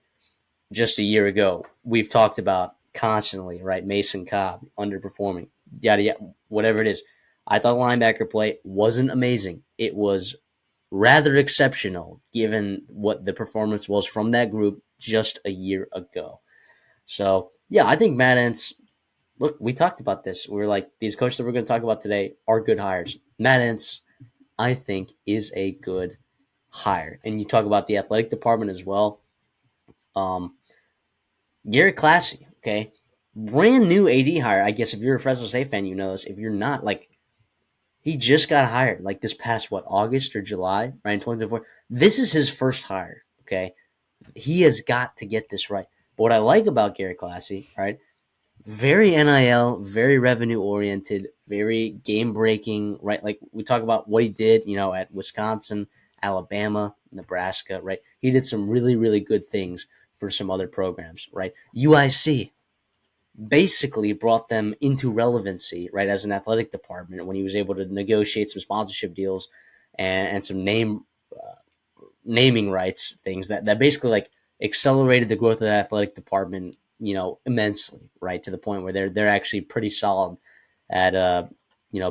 Just a year ago. We've talked about constantly, right? Mason Cobb underperforming, yada yada, whatever it is. I thought linebacker play wasn't amazing. It was rather exceptional given what the performance was from that group just a year ago. So, yeah, I think Matt Entz, look, we talked about this. We were like, these coaches that we're going to talk about today are good hires. Matt Entz, I think, is a good hire. And you talk about the athletic department as well. Um, Garrett Classy, okay, brand new AD hire. I guess if you're a Fresno State fan, you know this. If you're not, like, he just got hired like this past August or July, right? In 2024. This is his first hire. Okay. He has got to get this right. But what I like about Garrett Classy, right? Very NIL, very revenue oriented, very game breaking, right? Like we talk about what he did, at Wisconsin, Alabama, Nebraska, right? He did some really, really good things for some other programs, right? UIC, basically brought them into relevancy, right, as an athletic department when he was able to negotiate some sponsorship deals and some naming rights things that basically like accelerated the growth of the athletic department, immensely, right, to the point where they're actually pretty solid at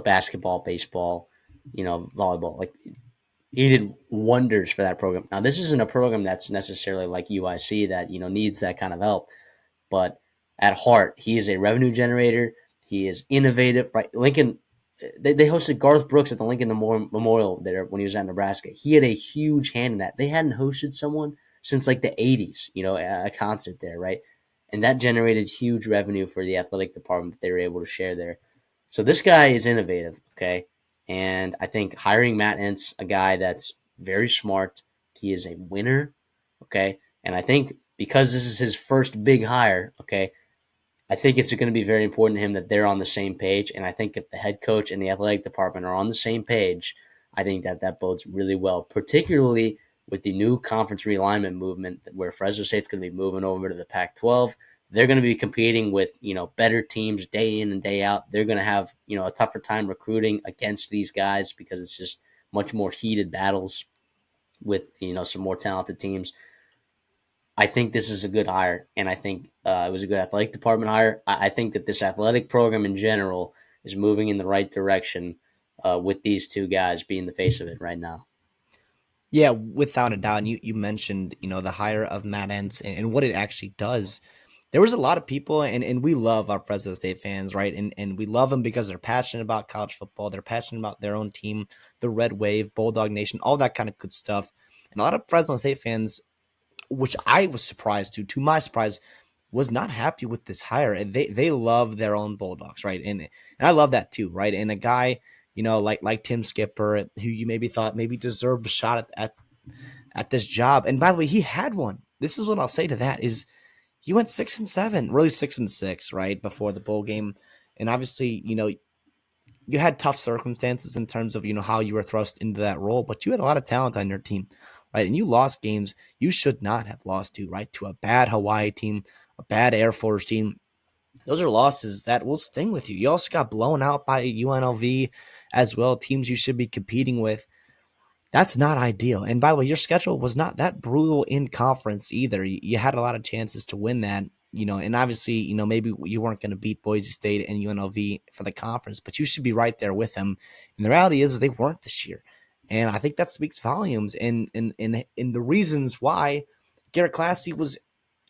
basketball, baseball, volleyball. Like he did wonders for that program. Now this isn't a program that's necessarily like UIC that needs that kind of help, but at heart, he is a revenue generator. He is innovative. Right, Lincoln. They hosted Garth Brooks at the Lincoln Memorial there when he was at Nebraska. He had a huge hand in that. They hadn't hosted someone since like the '80s. A concert there, right? And that generated huge revenue for the athletic department that they were able to share there. So this guy is innovative, okay? And I think hiring Matt Entz, a guy that's very smart, he is a winner, okay? And I think because this is his first big hire, okay, I think it's going to be very important to him that they're on the same page. And I think if the head coach and the athletic department are on the same page, I think that bodes really well, particularly with the new conference realignment movement, where Fresno State's going to be moving over to the Pac-12. They're going to be competing with better teams day in and day out. They're going to have a tougher time recruiting against these guys because it's just much more heated battles with some more talented teams. I think this is a good hire, and I think it was a good athletic department hire. I think that this athletic program in general is moving in the right direction with these two guys being the face of it right now. Yeah, without a doubt. And you mentioned, the hire of Matt Entz and what it actually does. There was a lot of people, and we love our Fresno State fans, right? And we love them because they're passionate about college football. They're passionate about their own team, the Red Wave, Bulldog Nation, all that kind of good stuff. And a lot of Fresno State fans, which I was surprised to my surprise, was not happy with this hire. And they love their own Bulldogs, right? And I love that too, right? And a guy, like Tim Skipper, who you maybe thought maybe deserved a shot at this job. And by the way, he had one. This is what I'll say to that is he went 6-7, really 6-6, right, before the bowl game. And obviously, you had tough circumstances in terms of, how you were thrust into that role, but you had a lot of talent on your team, right? And you lost games you should not have lost to, right? To a bad Hawaii team, a bad Air Force team. Those are losses that will sting with you. You also got blown out by UNLV as well, teams you should be competing with. That's not ideal. And by the way, your schedule was not that brutal in conference either. You had a lot of chances to win that, and obviously, maybe you weren't going to beat Boise State and UNLV for the conference, but you should be right there with them. And the reality is they weren't this year. And I think that speaks volumes and the reasons why Garrett Classy was,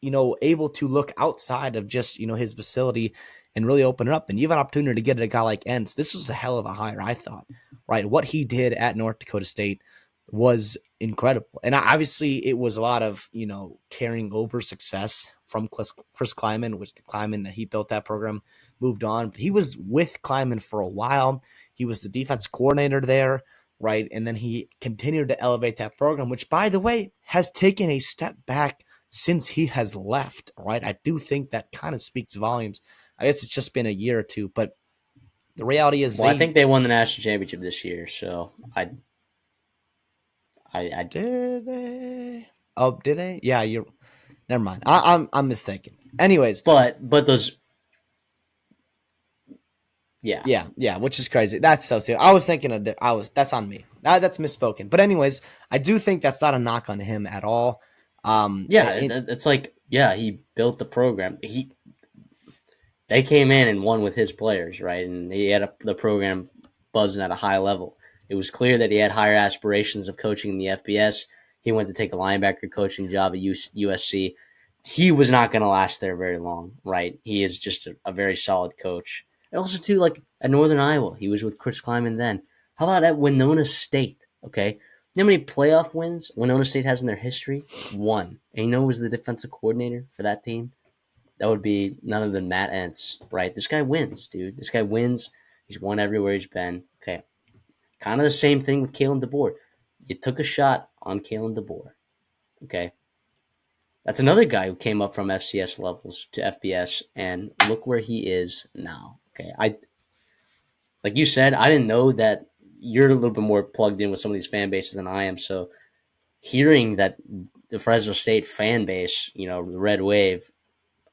able to look outside of just, his facility and really open it up. And you have an opportunity to get a guy like Entz. This was a hell of a hire, I thought, right? What he did at North Dakota State was incredible. And obviously it was a lot of, carrying over success from Chris Kleiman, which the Kleiman that he built that program moved on. He was with Kleiman for a while. He was the defense coordinator there, right? And then he continued to elevate that program, which, by the way, has taken a step back since he has left, right? I do think that kind of speaks volumes. I guess it's just been a year or two, but the reality is I think they won the national championship this year, so I did they? Oh, did they? Yeah, you're. Never mind. I'm mistaken. Anyways, but those. Yeah. Yeah, which is crazy. That's so serious. I was thinking that's on me. That's misspoken. But anyways, I do think that's not a knock on him at all. It's like, he built the program. They came in and won with his players, right? And he had the program buzzing at a high level. It was clear that he had higher aspirations of coaching in the FBS. He went to take a linebacker coaching job at USC. He was not going to last there very long, right? He is just a very solid coach. And also, too, like at Northern Iowa, he was with Chris Kleiman then. How about at Winona State, okay? You know how many playoff wins Winona State has in their history? One. And you know who was the defensive coordinator for that team? That would be none other than Matt Entz, right? This guy wins, dude. This guy wins. He's won everywhere he's been. Okay. Kind of the same thing with Kalen DeBoer. You took a shot on Kalen DeBoer. Okay. That's another guy who came up from FCS levels to FBS, and look where he is now. Okay. Like you said, I didn't know that you're a little bit more plugged in with some of these fan bases than I am. So hearing that the Fresno State fan base, the Red Wave,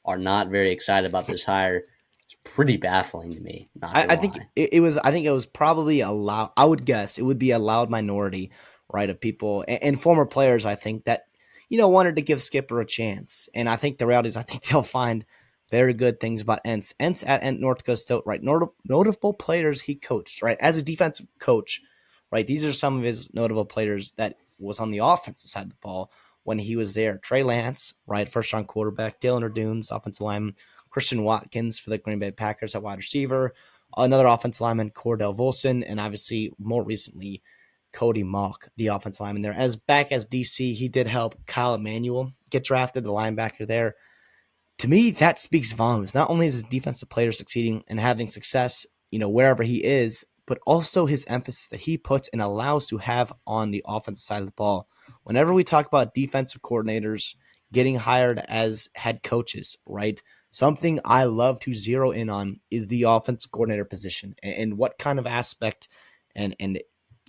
are not very excited about this hire, it's pretty baffling to me. I think it was. I think it was probably a loud. I would guess it would be a loud minority, right, of people and former players. I think that wanted to give Skipper a chance, and I think the reality is, I think they'll find very good things about Entz. Entz at North Dakota State, right? Notable players he coached, right, as a defensive coach, right. These are some of his notable players that was on the offensive side of the ball when he was there. Trey Lance, right, first-round quarterback. Dylan Erdunes, offensive lineman. Christian Watkins for the Green Bay Packers at wide receiver. Another offensive lineman, Cordell Volson, and obviously more recently, Cody Mock, the offensive lineman there. As back as DC, he did help Kyle Emanuel get drafted, the linebacker there. To me, that speaks volumes. Not only is his defensive player succeeding and having success, wherever he is, but also his emphasis that he puts and allows to have on the offensive side of the ball. Whenever we talk about defensive coordinators getting hired as head coaches, right? Something I love to zero in on is the offense coordinator position and what kind of aspect and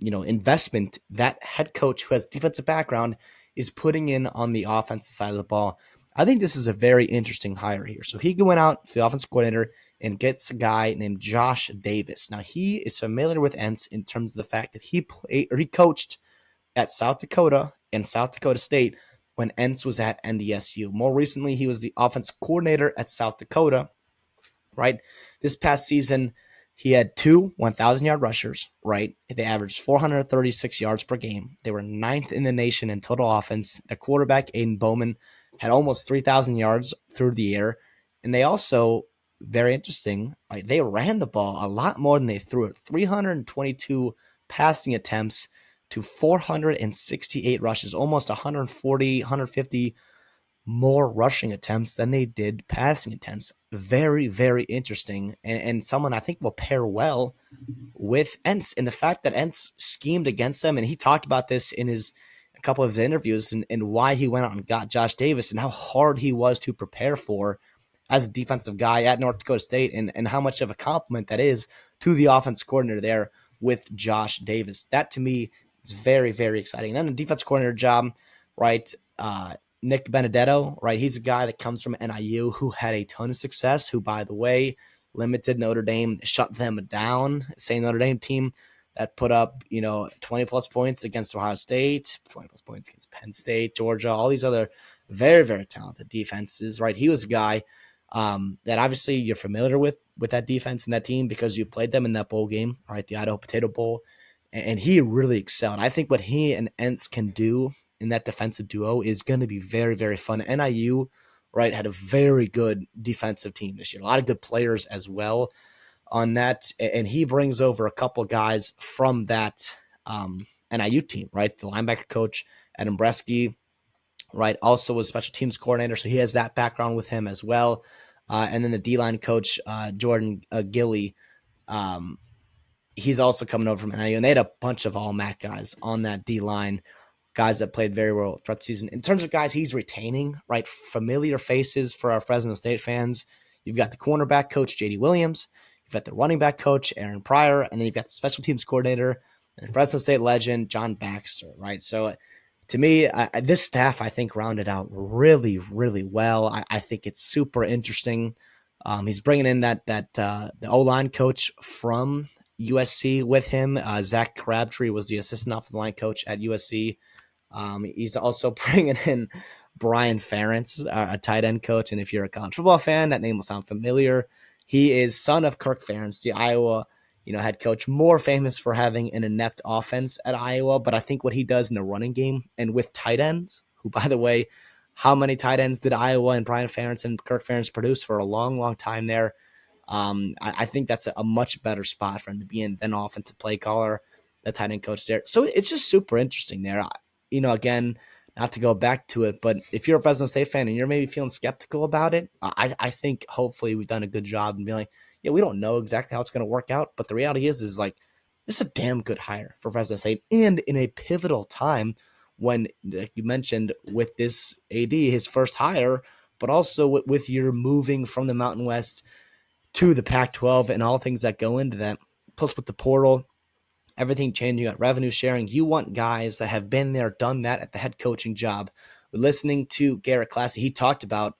investment that head coach who has defensive background is putting in on the offensive side of the ball. I think this is a very interesting hire here. So he went out to the offensive coordinator and gets a guy named Josh Davis. Now he is familiar with Entz in terms of the fact that he coached at South Dakota and South Dakota State when Entz was at NDSU. More recently, he was the offensive coordinator at South Dakota, right? This past season, he had two 1,000-yard rushers, right? They averaged 436 yards per game. They were ninth in the nation in total offense. Their quarterback, Aiden Bowman, had almost 3,000 yards through the air. And they also, very interesting, right? They ran the ball a lot more than they threw it. 322 passing attempts to 468 rushes, almost 140, 150 more rushing attempts than they did passing attempts. Very, very interesting. And someone I think will pair well with Entz. And the fact that Entz schemed against them, and he talked about this in a couple of his interviews and why he went out and got Josh Davis and how hard he was to prepare for as a defensive guy at North Dakota State and how much of a compliment that is to the offense coordinator there with Josh Davis. That to me is very, very exciting. And then the defense coordinator job, right? Nick Benedetto, right? He's a guy that comes from NIU who had a ton of success, who, by the way, limited Notre Dame, shut them down. Same Notre Dame team that put up, 20 plus points against Ohio State, 20 plus points against Penn State, Georgia, all these other very, very talented defenses, right? He was a guy that obviously you're familiar with that defense and that team because you played them in that bowl game, right? The Idaho Potato Bowl. And he really excelled. I think what he and Entz can do in that defensive duo is going to be very, very fun. NIU, right, had a very good defensive team this year. A lot of good players as well on that. And he brings over a couple guys from that NIU team, right? The linebacker coach, Adam Bresky, right, also was special teams coordinator. So he has that background with him as well. And then the D-line coach, Jordan Gilly, he's also coming over from NIU. And they had a bunch of all-MAC guys on that D-line, guys that played very well throughout the season. In terms of guys he's retaining, right, familiar faces for our Fresno State fans, you've got the cornerback coach, J.D. Williams. You've got the running back coach, Aaron Pryor. And then you've got the special teams coordinator and Fresno State legend, John Baxter, right? So to me, this staff, I think, rounded out really, really well. I think it's super interesting. He's bringing in the O-line coach from USC with him. Zach Crabtree was the assistant offensive line coach at USC. He's also bringing in Brian Ferentz, a tight end coach. And if you're a college football fan, that name will sound familiar. He is son of Kirk Ferentz, the Iowa head coach, more famous for having an inept offense at Iowa. But I think what he does in the running game and with tight ends, who, by the way, how many tight ends did Iowa and Brian Ferentz and Kirk Ferentz produce for a long, long time there? I think that's a much better spot for him to be in than offensive play caller, the tight end coach there. So it's just super interesting there. Again, not to go back to it, but if you're a Fresno State fan and you're maybe feeling skeptical about it, I think hopefully we've done a good job in being like, yeah, we don't know exactly how it's going to work out, but the reality is like, this is a damn good hire for Fresno State and in a pivotal time when, like you mentioned, with this AD, his first hire, but also with your moving from the Mountain West to the Pac-12 and all things that go into that, plus with the portal, everything changing, you got revenue sharing. You want guys that have been there, done that at the head coaching job. We're listening to Garrett Classy. He talked about,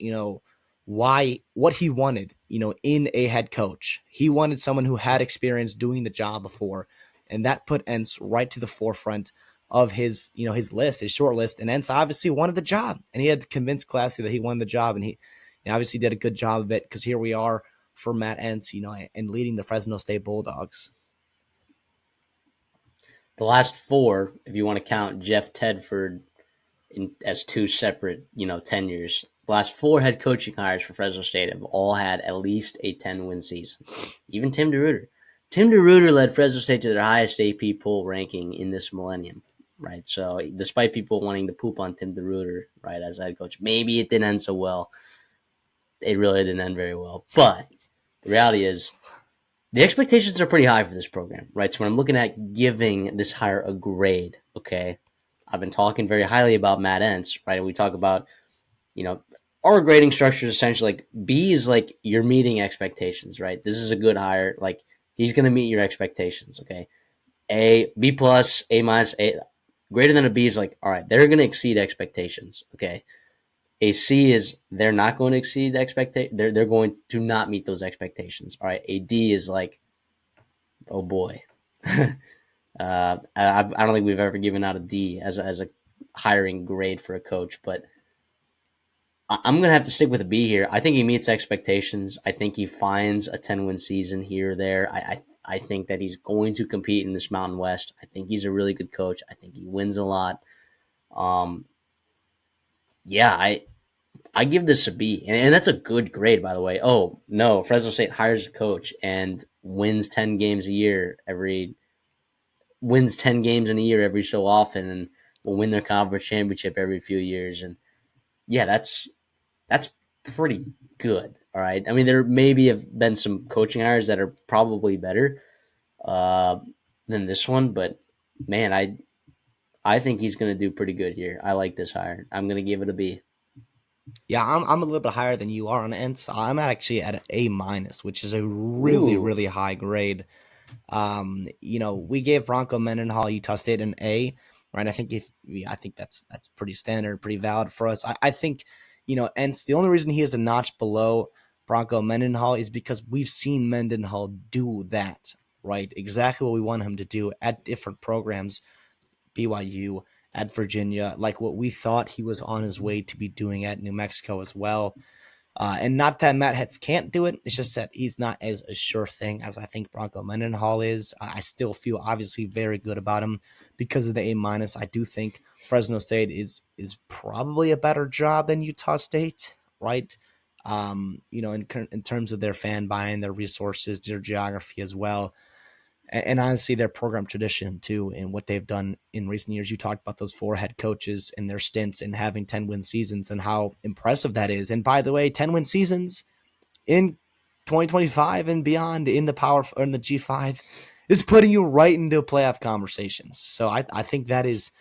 what he wanted, in a head coach. He wanted someone who had experience doing the job before. And that put Entz right to the forefront of his list, his short list. And Entz obviously wanted the job. And he had to convince Classy that he wanted the job. And he obviously did a good job of it because here we are for Matt Entz, and leading the Fresno State Bulldogs. The last four, if you want to count Jeff Tedford as two separate, tenures, the last four head coaching hires for Fresno State have all had at least a 10-win season. Even Tim DeRuyter. Tim DeRuyter led Fresno State to their highest AP poll ranking in this millennium, right? So despite people wanting to poop on Tim DeRuyter, right, as head coach, maybe it didn't end so well. It really didn't end very well. But the reality is the expectations are pretty high for this program, right? So when I'm looking at giving this hire a grade, okay, I've been talking very highly about Matt Entz, right? And we talk about, our grading structure is essentially like B is like you're meeting expectations, right? This is a good hire. Like he's going to meet your expectations, okay? A, B plus, A minus, A. Greater than a B is like, all right, they're going to exceed expectations. Okay. A C is they're not going to exceed expectations. They're going to not meet those expectations. All right. A D is like, oh boy. I don't think we've ever given out a D as a hiring grade for a coach, but I'm going to have to stick with a B here. I think he meets expectations. I think he finds a 10-win season here or there. I think that he's going to compete in this Mountain West. I think he's a really good coach. I think he wins a lot. Um, yeah, I give this a B, and that's a good grade, by the way. Oh no, Fresno State hires a coach and wins 10 games in a year every so often, and will win their conference championship every few years. And yeah, that's pretty good. All right. I mean, there maybe have been some coaching hires that are probably better uh, than this one, but man, I think he's going to do pretty good here. I like this hire. I'm going to give it a B. Yeah, I'm a little bit higher than you are on ends. I'm actually at an A minus, which is a really Ooh. really high grade. We gave Bronco Mendenhall Utah State an A, right? I think that's pretty standard, pretty valid for us. I think, and the only reason he is a notch below Bronco Mendenhall is because we've seen Mendenhall do that, right? Exactly what we want him to do at different programs, BYU, at Virginia, like what we thought he was on his way to be doing at New Mexico as well. And not that Matt Hetz can't do it. It's just that he's not as a sure thing as I think Bronco Mendenhall is. I still feel obviously very good about him because of the A minus. I do think Fresno State is probably a better job than Utah State, right? In terms of their fan buying, their resources, their geography as well, and honestly their program tradition too, and what they've done in recent years. You talked about those four head coaches and their stints and having 10-win seasons and how impressive that is. And by the way, 10-win seasons in 2025 and beyond in the power or in the G5 is putting you right into playoff conversations. So I think that is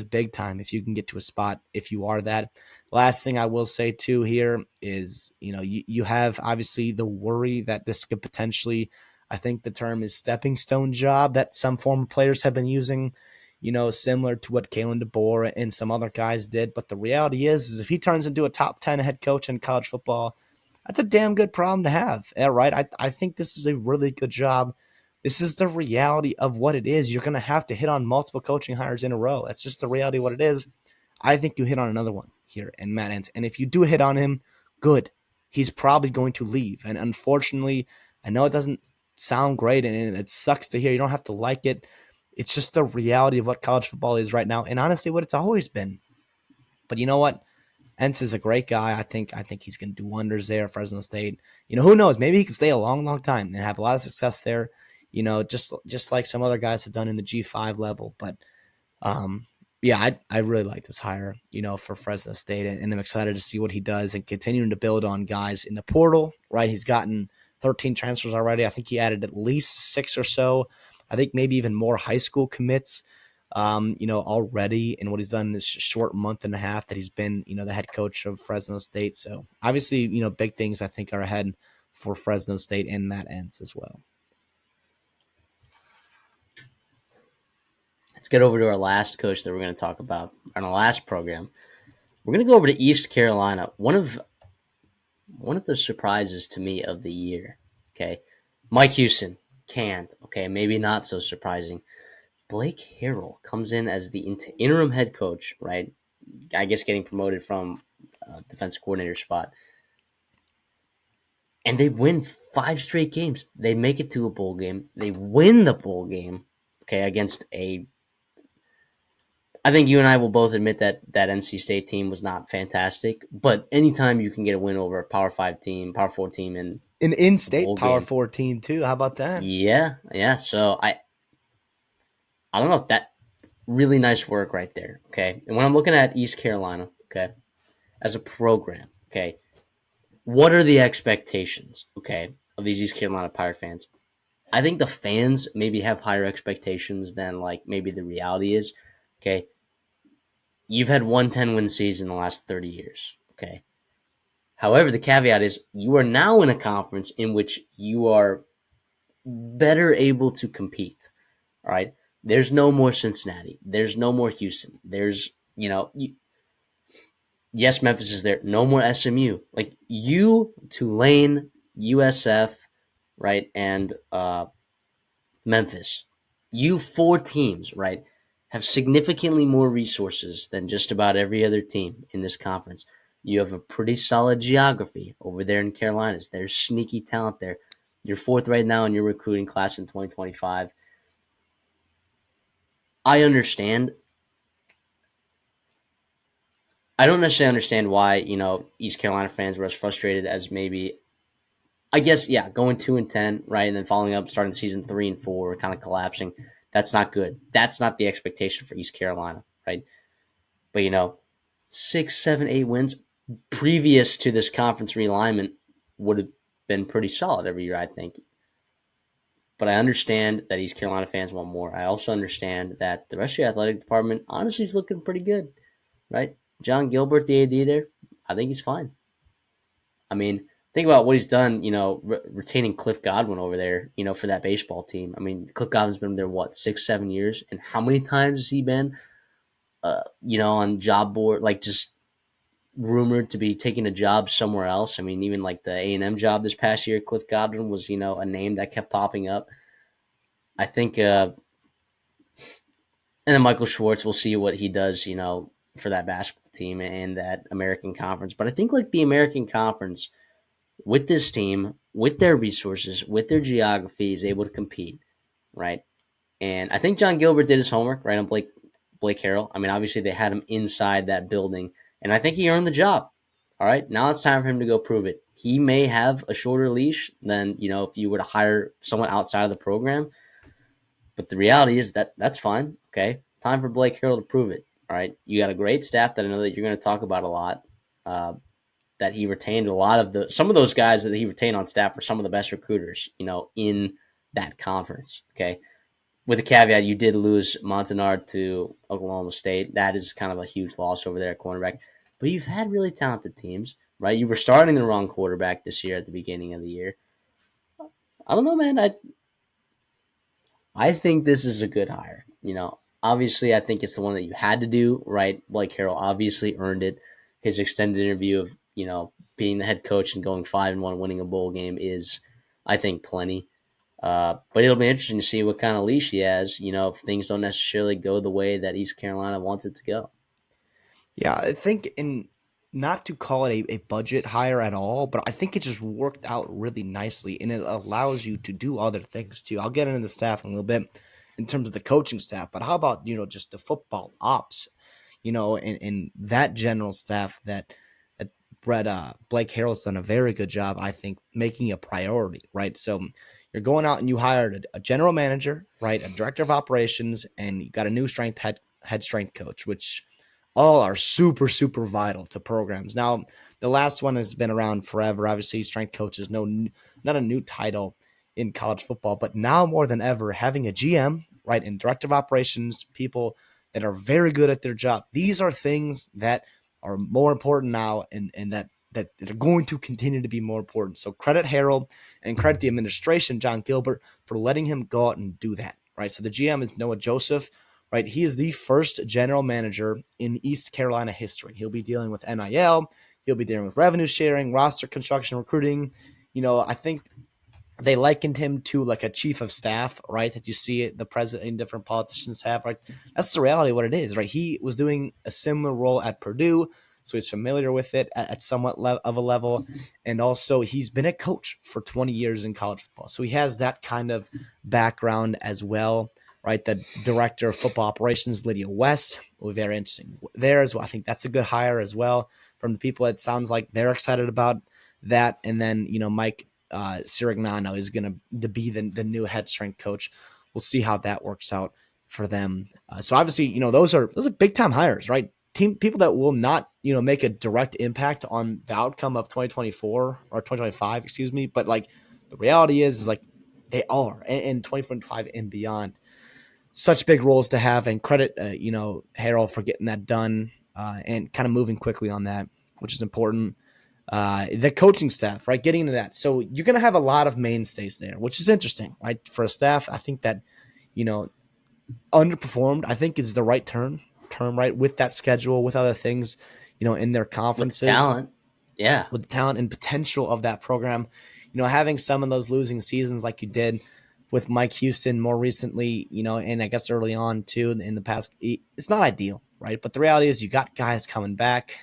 big time if you can get to a spot if you are that. Last thing I will say too here is, you have obviously the worry that this could potentially, I think the term is stepping stone job that some former players have been using, similar to what Kalen DeBoer and some other guys did. But the reality is if he turns into a top 10 head coach in college football, that's a damn good problem to have. Yeah, right. I think this is a really good job. This is the reality of what it is. You're going to have to hit on multiple coaching hires in a row. That's just the reality of what it is. I think you hit on another one here in Matt Entz. And if you do hit on him, good. He's probably going to leave. And unfortunately, I know it doesn't sound great and it sucks to hear. You don't have to like it. It's just the reality of what college football is right now. And honestly, what it's always been. But you know what? Entz is a great guy. I think he's going to do wonders there at Fresno State. Who knows? Maybe he can stay a long, long time and have a lot of success there. Just like some other guys have done in the G5 level. But yeah, I really like this hire, for Fresno State, and I'm excited to see what he does and continuing to build on guys in the portal. Right, he's gotten 13 transfers already. I think he added at least 6 or so. I think maybe even more high school commits already in what he's done in this short month and a half that he's been, the head coach of Fresno State. So obviously, big things I think are ahead for Fresno State and Matt Entz as well. Let's get over to our last coach that we're going to talk about on our last program. We're going to go over to East Carolina. One of the surprises to me of the year. Okay, Mike Houston canned. Okay, maybe not so surprising. Blake Harrell comes in as the interim head coach, right? I guess getting promoted from defensive coordinator spot. And they win 5 straight games. They make it to a bowl game. They win the bowl game, okay, against a. I think you and I will both admit that NC State team was not fantastic. But anytime you can get a win over a Power 5 team, Power 4 team, and An a in-state bowl Power game, 4 team too. How about that? yeah. So I don't know, that really nice work right there. Okay, and when I'm looking at East Carolina, okay, as a program, okay, what are the expectations, okay, of these East Carolina Pirate fans? I think the fans maybe have higher expectations than like maybe the reality is. Okay, you've had one 10-win season in the last 30 years. Okay, however, the caveat is you are now in a conference in which you are better able to compete. All right. There's no more Cincinnati. There's no more Houston. There's, yes, Memphis is there. No more SMU. Like Tulane, USF, right, and Memphis. You four teams, right, have significantly more resources than just about every other team in this conference. You have a pretty solid geography over there in Carolinas. There's sneaky talent there. You're fourth right now in your recruiting class in 2025. I understand. I don't necessarily understand why, East Carolina fans were as frustrated as maybe, I guess, yeah, going 2-10, right, and then following up, starting season 3-4, kind of collapsing. That's not good. That's not the expectation for East Carolina, right? But 6, 7, 8 wins previous to this conference realignment would have been pretty solid every year, I think. But I understand that East Carolina fans want more. I also understand that the rest of the athletic department honestly is looking pretty good, right? John Gilbert, the AD there, I think he's fine. I mean, think about what he's done, retaining Cliff Godwin over there, for that baseball team. I mean, Cliff Godwin's been there, what, 6, 7 years? And how many times has he been, on job board, like just rumored to be taking a job somewhere else? I mean, even like the A&M job this past year, Cliff Godwin was, a name that kept popping up. I think, and then Michael Schwartz, we'll see what he does, for that basketball team and that American Conference. But I think like the American Conference with this team, with their resources, with their geography, is able to compete, right? And I think John Gilbert did his homework, right, on Blake Harrell. I mean, obviously they had him inside that building, and I think he earned the job. All right, now it's time for him to go prove it. He may have a shorter leash than if you were to hire someone outside of the program, but the reality is that that's fine. Okay, time for Blake Harrell to prove it. All right, you got a great staff that I know that you're going to talk about a lot. That he retained a lot of some of those guys that he retained on staff were some of the best recruiters, in that conference. Okay. With a caveat, you did lose Montanard to Oklahoma State. That is kind of a huge loss over there at cornerback. But you've had really talented teams, right? You were starting the wrong quarterback this year at the beginning of the year. I don't know, man. I think this is a good hire. Obviously, I think it's the one that you had to do, right? Blake Harrell obviously earned it. His extended interview of, being the head coach and going 5-1, winning a bowl game is, I think, plenty. But it'll be interesting to see what kind of leash he has, if things don't necessarily go the way that East Carolina wants it to go. Yeah, I think in not to call it a budget hire at all, but I think it just worked out really nicely and it allows you to do other things too. I'll get into the staff in a little bit in terms of the coaching staff, but how about, just the football ops, and that general staff that Blake Harrell's done a very good job, I think, making a priority, right? So you're going out and you hired a general manager, right? A director of operations, and you got a new head strength coach, which all are super, super vital to programs. Now, the last one has been around forever. Obviously, strength coach is not a new title in college football, but now more than ever, having a GM, right, and director of operations, people that are very good at their job. These are things that are more important now and that are going to continue to be more important. So credit Harold and credit the administration, John Gilbert, for letting him go out and do that, right? So the GM is Noah Joseph, right? He is the first general manager in East Carolina history. He'll be dealing with NIL. He'll be dealing with revenue sharing, roster construction, recruiting. I think they likened him to like a chief of staff, right? That you see the president and different politicians have. Right? That's the reality of what it is, right? He was doing a similar role at Purdue, so he's familiar with it at somewhat of a level. And also, he's been a coach for 20 years in college football. So he has that kind of background as well, right? The director of football operations, Lydia West, will be very interesting there as well. I think that's a good hire as well from the people. It sounds like they're excited about that. And then, Mike Sirignano is going to be the new head strength coach. We'll see how that works out for them. So obviously, those are big time hires, right? People that will not, make a direct impact on the outcome of 2024 or 2025, excuse me. But like the reality is like they are in 2025 and beyond. Such big roles to have, and credit, Harold for getting that done and kind of moving quickly on that, which is important. The coaching staff, right? Getting into that. So you're going to have a lot of mainstays there, which is interesting, right? For a staff, I think that, underperformed, I think is the right term, right? With that schedule, with other things, in their With the conferences, talent. Yeah. with the talent and potential of that program. Having some of those losing seasons like you did with Mike Houston more recently, and I guess early on too in the past, it's not ideal, right? But the reality is you got guys coming back.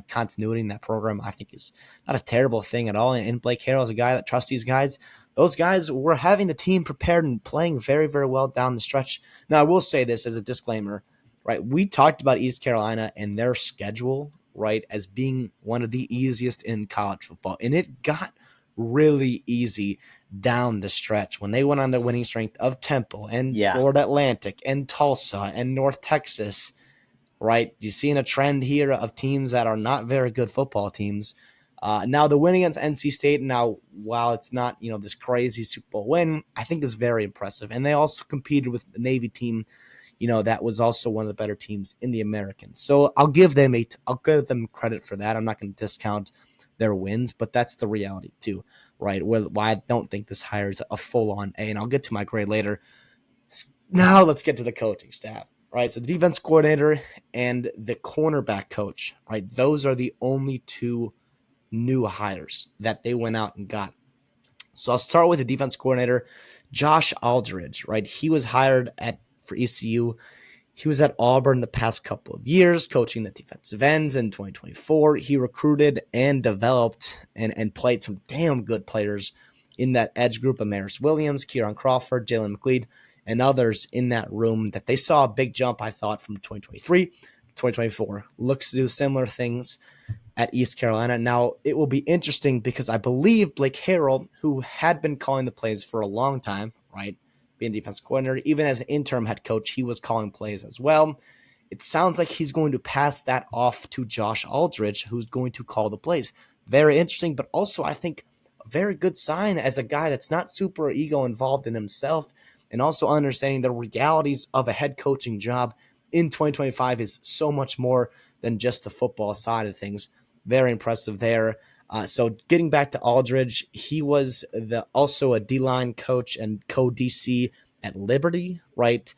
Continuity in that program, I think, is not a terrible thing at all. And Blake Harrell is a guy that trusts these guys. Those guys were having the team prepared and playing very, very well down the stretch. Now, I will say this as a disclaimer, right? We talked about East Carolina and their schedule, right, as being one of the easiest in college football. And it got really easy down the stretch when they went on their winning streak of Temple and Yeah. Florida Atlantic and Tulsa and North Texas, right? You're seeing a trend here of teams that are not very good football teams. Now, the win against NC State, now, while it's not, this crazy Super Bowl win, I think is very impressive. And they also competed with the Navy team, that was also one of the better teams in the American. So I'll give them credit for that. I'm not going to discount their wins, but that's the reality too, right? Why I don't think this hire is a full-on A, and I'll get to my grade later. Now let's get to the coaching staff, right? So the defense coordinator and the cornerback coach, right? Those are the only two new hires that they went out and got. So I'll start with the defense coordinator, Josh Aldridge, right? He was hired for ECU. He was at Auburn the past couple of years, coaching the defensive ends in 2024. He recruited and developed and played some damn good players in that edge group of Maris Williams, Kieran Crawford, Jalen McLeod, and others in that room that they saw a big jump, I thought, from 2023 to 2024. Looks to do similar things at East Carolina. Now, it will be interesting because I believe Blake Harrell, who had been calling the plays for a long time, right, being defensive coordinator, even as an interim head coach, he was calling plays as well. It sounds like he's going to pass that off to Josh Aldridge, who's going to call the plays. Very interesting, but also I think a very good sign as a guy that's not super ego involved in himself and also understanding the realities of a head coaching job in 2025 is so much more than just the football side of things. Very impressive there. So getting back to Aldridge, he was also a D-line coach and co-DC at Liberty, right?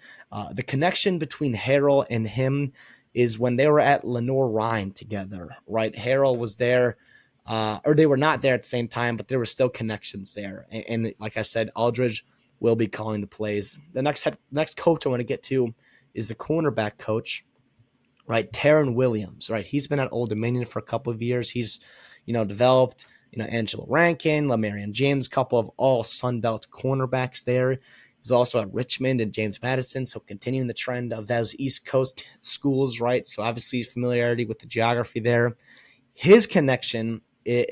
The connection between Harrell and him is when they were at Lenoir-Rhyne together, right? Harrell was there, or they were not there at the same time, but there were still connections there. And like I said, Aldridge will be calling the plays. The next coach I want to get to is the cornerback coach, right? Taron Williams, right? He's been at Old Dominion for a couple of years. He's, developed, Angelo Rankin, Lamarian James, couple of all Sun Belt cornerbacks there. He's also at Richmond and James Madison, so continuing the trend of those East Coast schools, right? So obviously familiarity with the geography there. His connection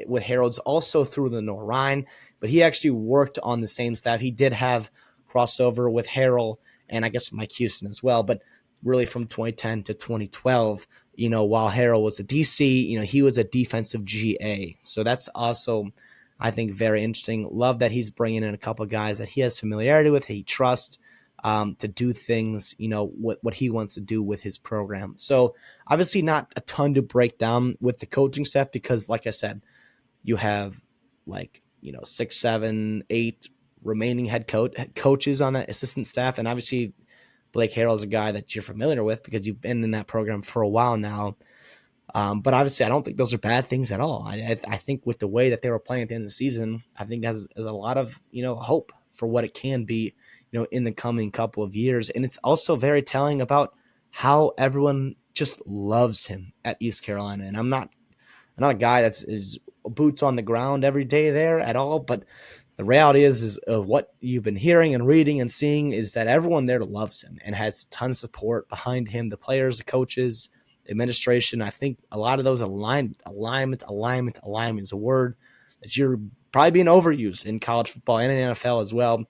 with Harold's also through the Norrhine, but he actually worked on the same staff. He did have crossover with Harold and I guess Mike Houston as well, but really from 2010 to 2012, while Harold was a DC, he was a defensive GA. So that's also, I think, very interesting. Love that he's bringing in a couple of guys that he has familiarity with, he trusts to do things, what he wants to do with his program. So obviously not a ton to break down with the coaching staff because, like I said, you have 6, 7, 8 remaining head coaches on that assistant staff. And obviously Blake Harrell is a guy that you're familiar with because you've been in that program for a while now. But obviously, I don't think those are bad things at all. I think with the way that they were playing at the end of the season, I think has a lot of hope for what it can be, in the coming couple of years. And it's also very telling about how everyone just loves him at East Carolina. And I'm not a guy is boots on the ground every day there at all, but the reality is what you've been hearing and reading and seeing is that everyone there loves him and has tons of support behind him. The players, the coaches, administration. I think a lot of those alignment is a word that you're probably being overused in college football and in NFL as well.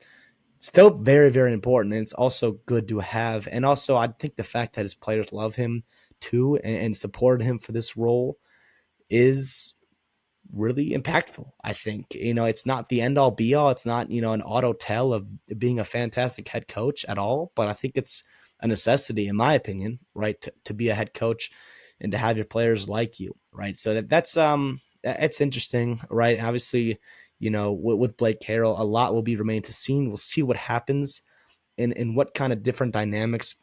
Still very, very important. And it's also good to have. And also, I think the fact that his players love him too and supported him for this role is really impactful. I think, it's not the end all be all. It's not, an auto tell of being a fantastic head coach at all, but I think it's a necessity, in my opinion, right, to be a head coach and to have your players like you, right? So that's it's interesting, right? Obviously, with Blake Harrell, a lot will be remained to seen. We'll see what happens and what kind of different dynamics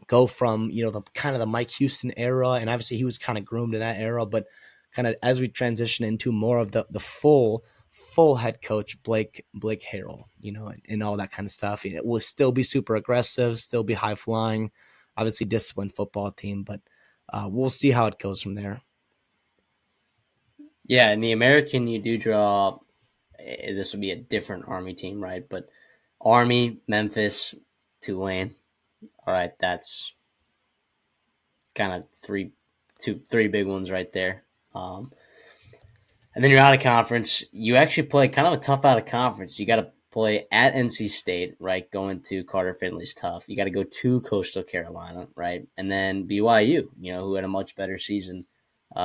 go from, the kind of the Mike Houston era, and obviously he was kind of groomed in that era, but kind of as we transition into more of the full head coach Blake Harrell, and all that kind of stuff. It will still be super aggressive, still be high flying, obviously disciplined football team, but we'll see how it goes from there. Yeah, in the American, you do draw. This would be a different Army team, right? But Army, Memphis, Tulane. All right, that's kind of three big ones right there. Um, and then you're out of conference. You actually play kind of a tough out of conference. You got to play at NC State, right? Going to Carter Finley's tough. You got to go to Coastal Carolina, right? And then BYU, who had a much better season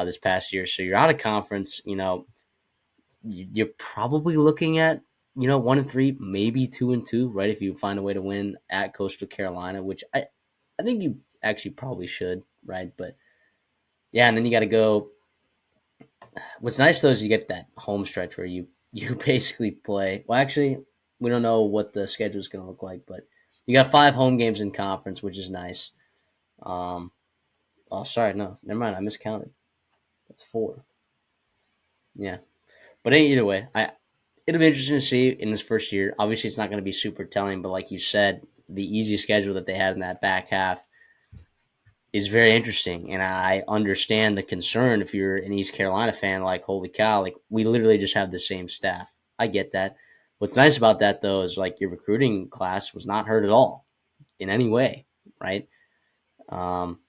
this past year. So you're out of conference. You're probably looking at 1-3, maybe 2-2, right? If you find a way to win at Coastal Carolina, which I think you actually probably should, right? But yeah, and then you got to go. What's nice though is you get that home stretch where you basically play. Well, actually, we don't know what the schedule is going to look like, but you got 5 home games in conference, which is nice. Um, oh, sorry, no, never mind, I miscounted. That's 4. Yeah, but either way, it'll be interesting to see in his first year. Obviously, it's not going to be super telling, but like you said, the easy schedule that they had in that back half is very interesting, and I understand the concern if you're an East Carolina fan. Like, holy cow! Like, we literally just have the same staff. I get that. What's nice about that though is like your recruiting class was not hurt at all in any way, right? Um,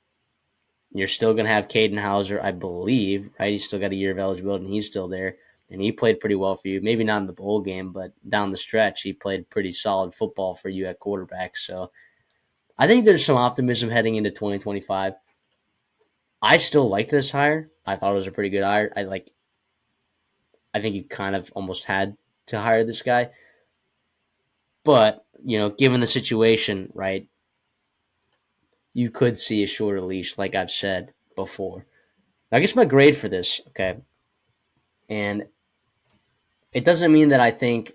you're still going to have Caden Hauser, I believe, right? He's still got a year of eligibility, and he's still there, and he played pretty well for you. Maybe not in the bowl game, but down the stretch, he played pretty solid football for you at quarterback. So I think there's some optimism heading into 2025. I still like this hire. I thought it was a pretty good hire. I think you kind of almost had to hire this guy. But, given the situation, right, you could see a shorter leash, like I've said before. Now, I guess my grade for this, okay, and it doesn't mean that I think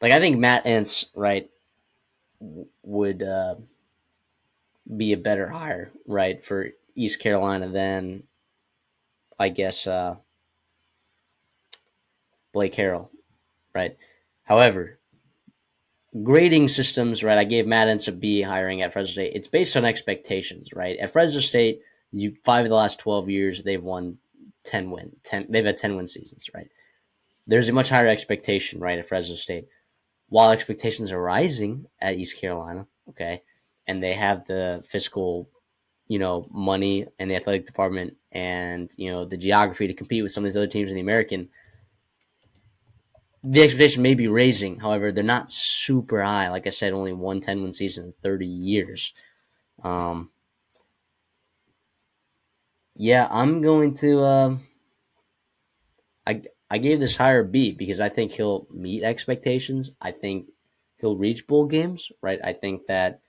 Matt Entz, right, would be a better hire, right, for East Carolina than, I guess, Blake Harrell, right? However, grading systems, right? I gave Matt Entz a B hiring at Fresno State. It's based on expectations, right? At Fresno State, 5 of the last 12 years, they've won 10. They've had 10-win seasons, right? There's a much higher expectation, right, at Fresno State. While expectations are rising at East Carolina, okay, and they have the fiscal, money and the athletic department and, the geography to compete with some of these other teams in the American, the expectation may be raising. However, they're not super high. Like I said, only 1 10-win season in 30 years. Um, yeah, I'm going to. I gave this higher B because I think he'll meet expectations. I think he'll reach bowl games, right? I think that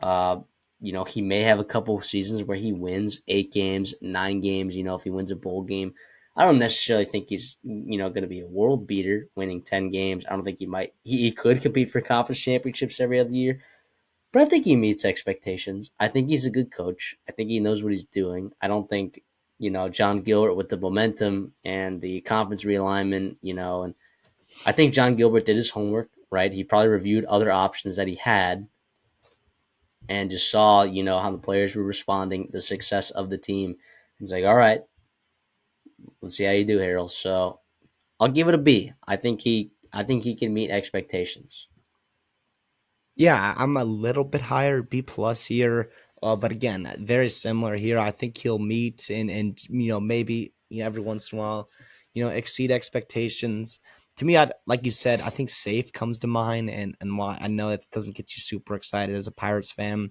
uh, he may have a couple of seasons where he wins 8 games, 9 games. If he wins a bowl game, I don't necessarily think he's going to be a world beater, winning 10 games. I don't think he might. He could compete for conference championships every other year, but I think he meets expectations. I think he's a good coach. I think he knows what he's doing. I don't think John Gilbert with the momentum and the conference realignment, and I think John Gilbert did his homework. Right, he probably reviewed other options that he had and just saw, how the players were responding, the success of the team. He's like, all right, let's see how you do, Harold. So I'll give it a B. I think he can meet expectations. Yeah, I'm a little bit higher, B plus here. But again, very similar here. I think he'll meet and maybe every once in a while, exceed expectations. To me, like you said, I think safe comes to mind, and why I know that doesn't get you super excited as a Pirates fan,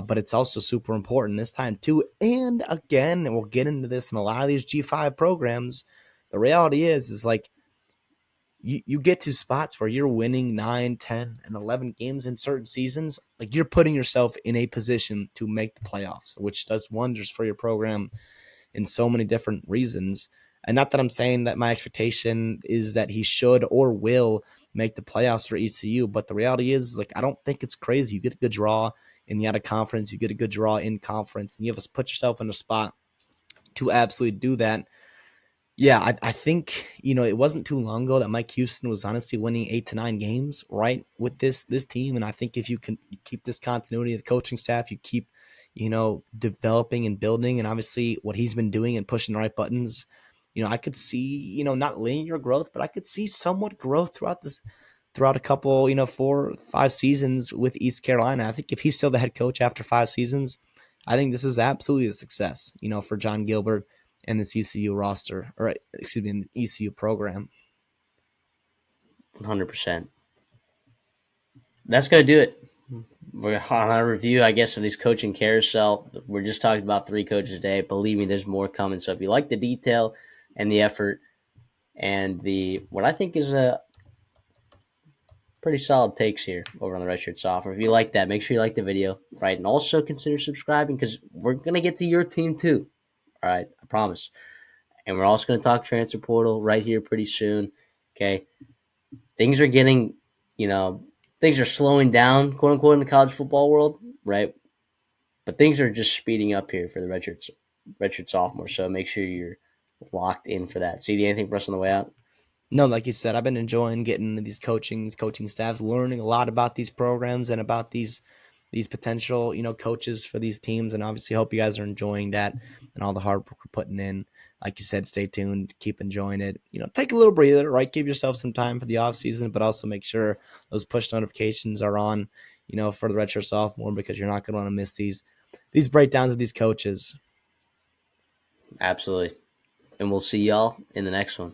but it's also super important this time too. And again, and we'll get into this in a lot of these G5 programs. The reality is like you get to spots where you're winning 9, 10, and 11 games in certain seasons, like you're putting yourself in a position to make the playoffs, which does wonders for your program in so many different reasons. And not that I'm saying that my expectation is that he should or will make the playoffs for ECU. But the reality is, like, I don't think it's crazy. You get a good draw in the out of conference, you get a good draw in conference, and you have to put yourself in a spot to absolutely do that. Yeah, I think, it wasn't too long ago that Mike Houston was honestly winning 8 to 9 games, right, with this team. And I think if you can keep this continuity of the coaching staff, you keep, developing and building, and obviously what he's been doing and pushing the right buttons, I could see, not linear growth, but I could see somewhat growth throughout a couple, 4 or 5 seasons with East Carolina. I think if he's still the head coach after 5 seasons, I think this is absolutely a success, for John Gilbert and this ECU roster, or excuse me, in the ECU program. 100%. That's going to do it. We're on our review, I guess, of these coaching carousel. We're just talking about 3 coaches today. Believe me, there's more coming. So if you like the detail and the effort and the what I think is a pretty solid takes here over on the Redshirt Sophomore, if you like that, make sure you like the video, right? And also consider subscribing because we're going to get to your team too. All right, I promise. And we're also going to talk transfer portal right here pretty soon. Okay, things are getting, things are slowing down, quote unquote, in the college football world, right? But things are just speeding up here for the Redshirt Sophomore. So make sure you're locked in for that. CD, anything for us on the way out? No, like you said, I've been enjoying getting these coaching staffs, learning a lot about these programs and about these potential, coaches for these teams. And obviously hope you guys are enjoying that and all the hard work we're putting in. Like you said, stay tuned, keep enjoying it. Take a little breather, right? Give yourself some time for the off season, but also make sure those push notifications are on, for the Redshirt Sophomore, because you're not going to want to miss these breakdowns of these coaches. Absolutely. And we'll see y'all in the next one.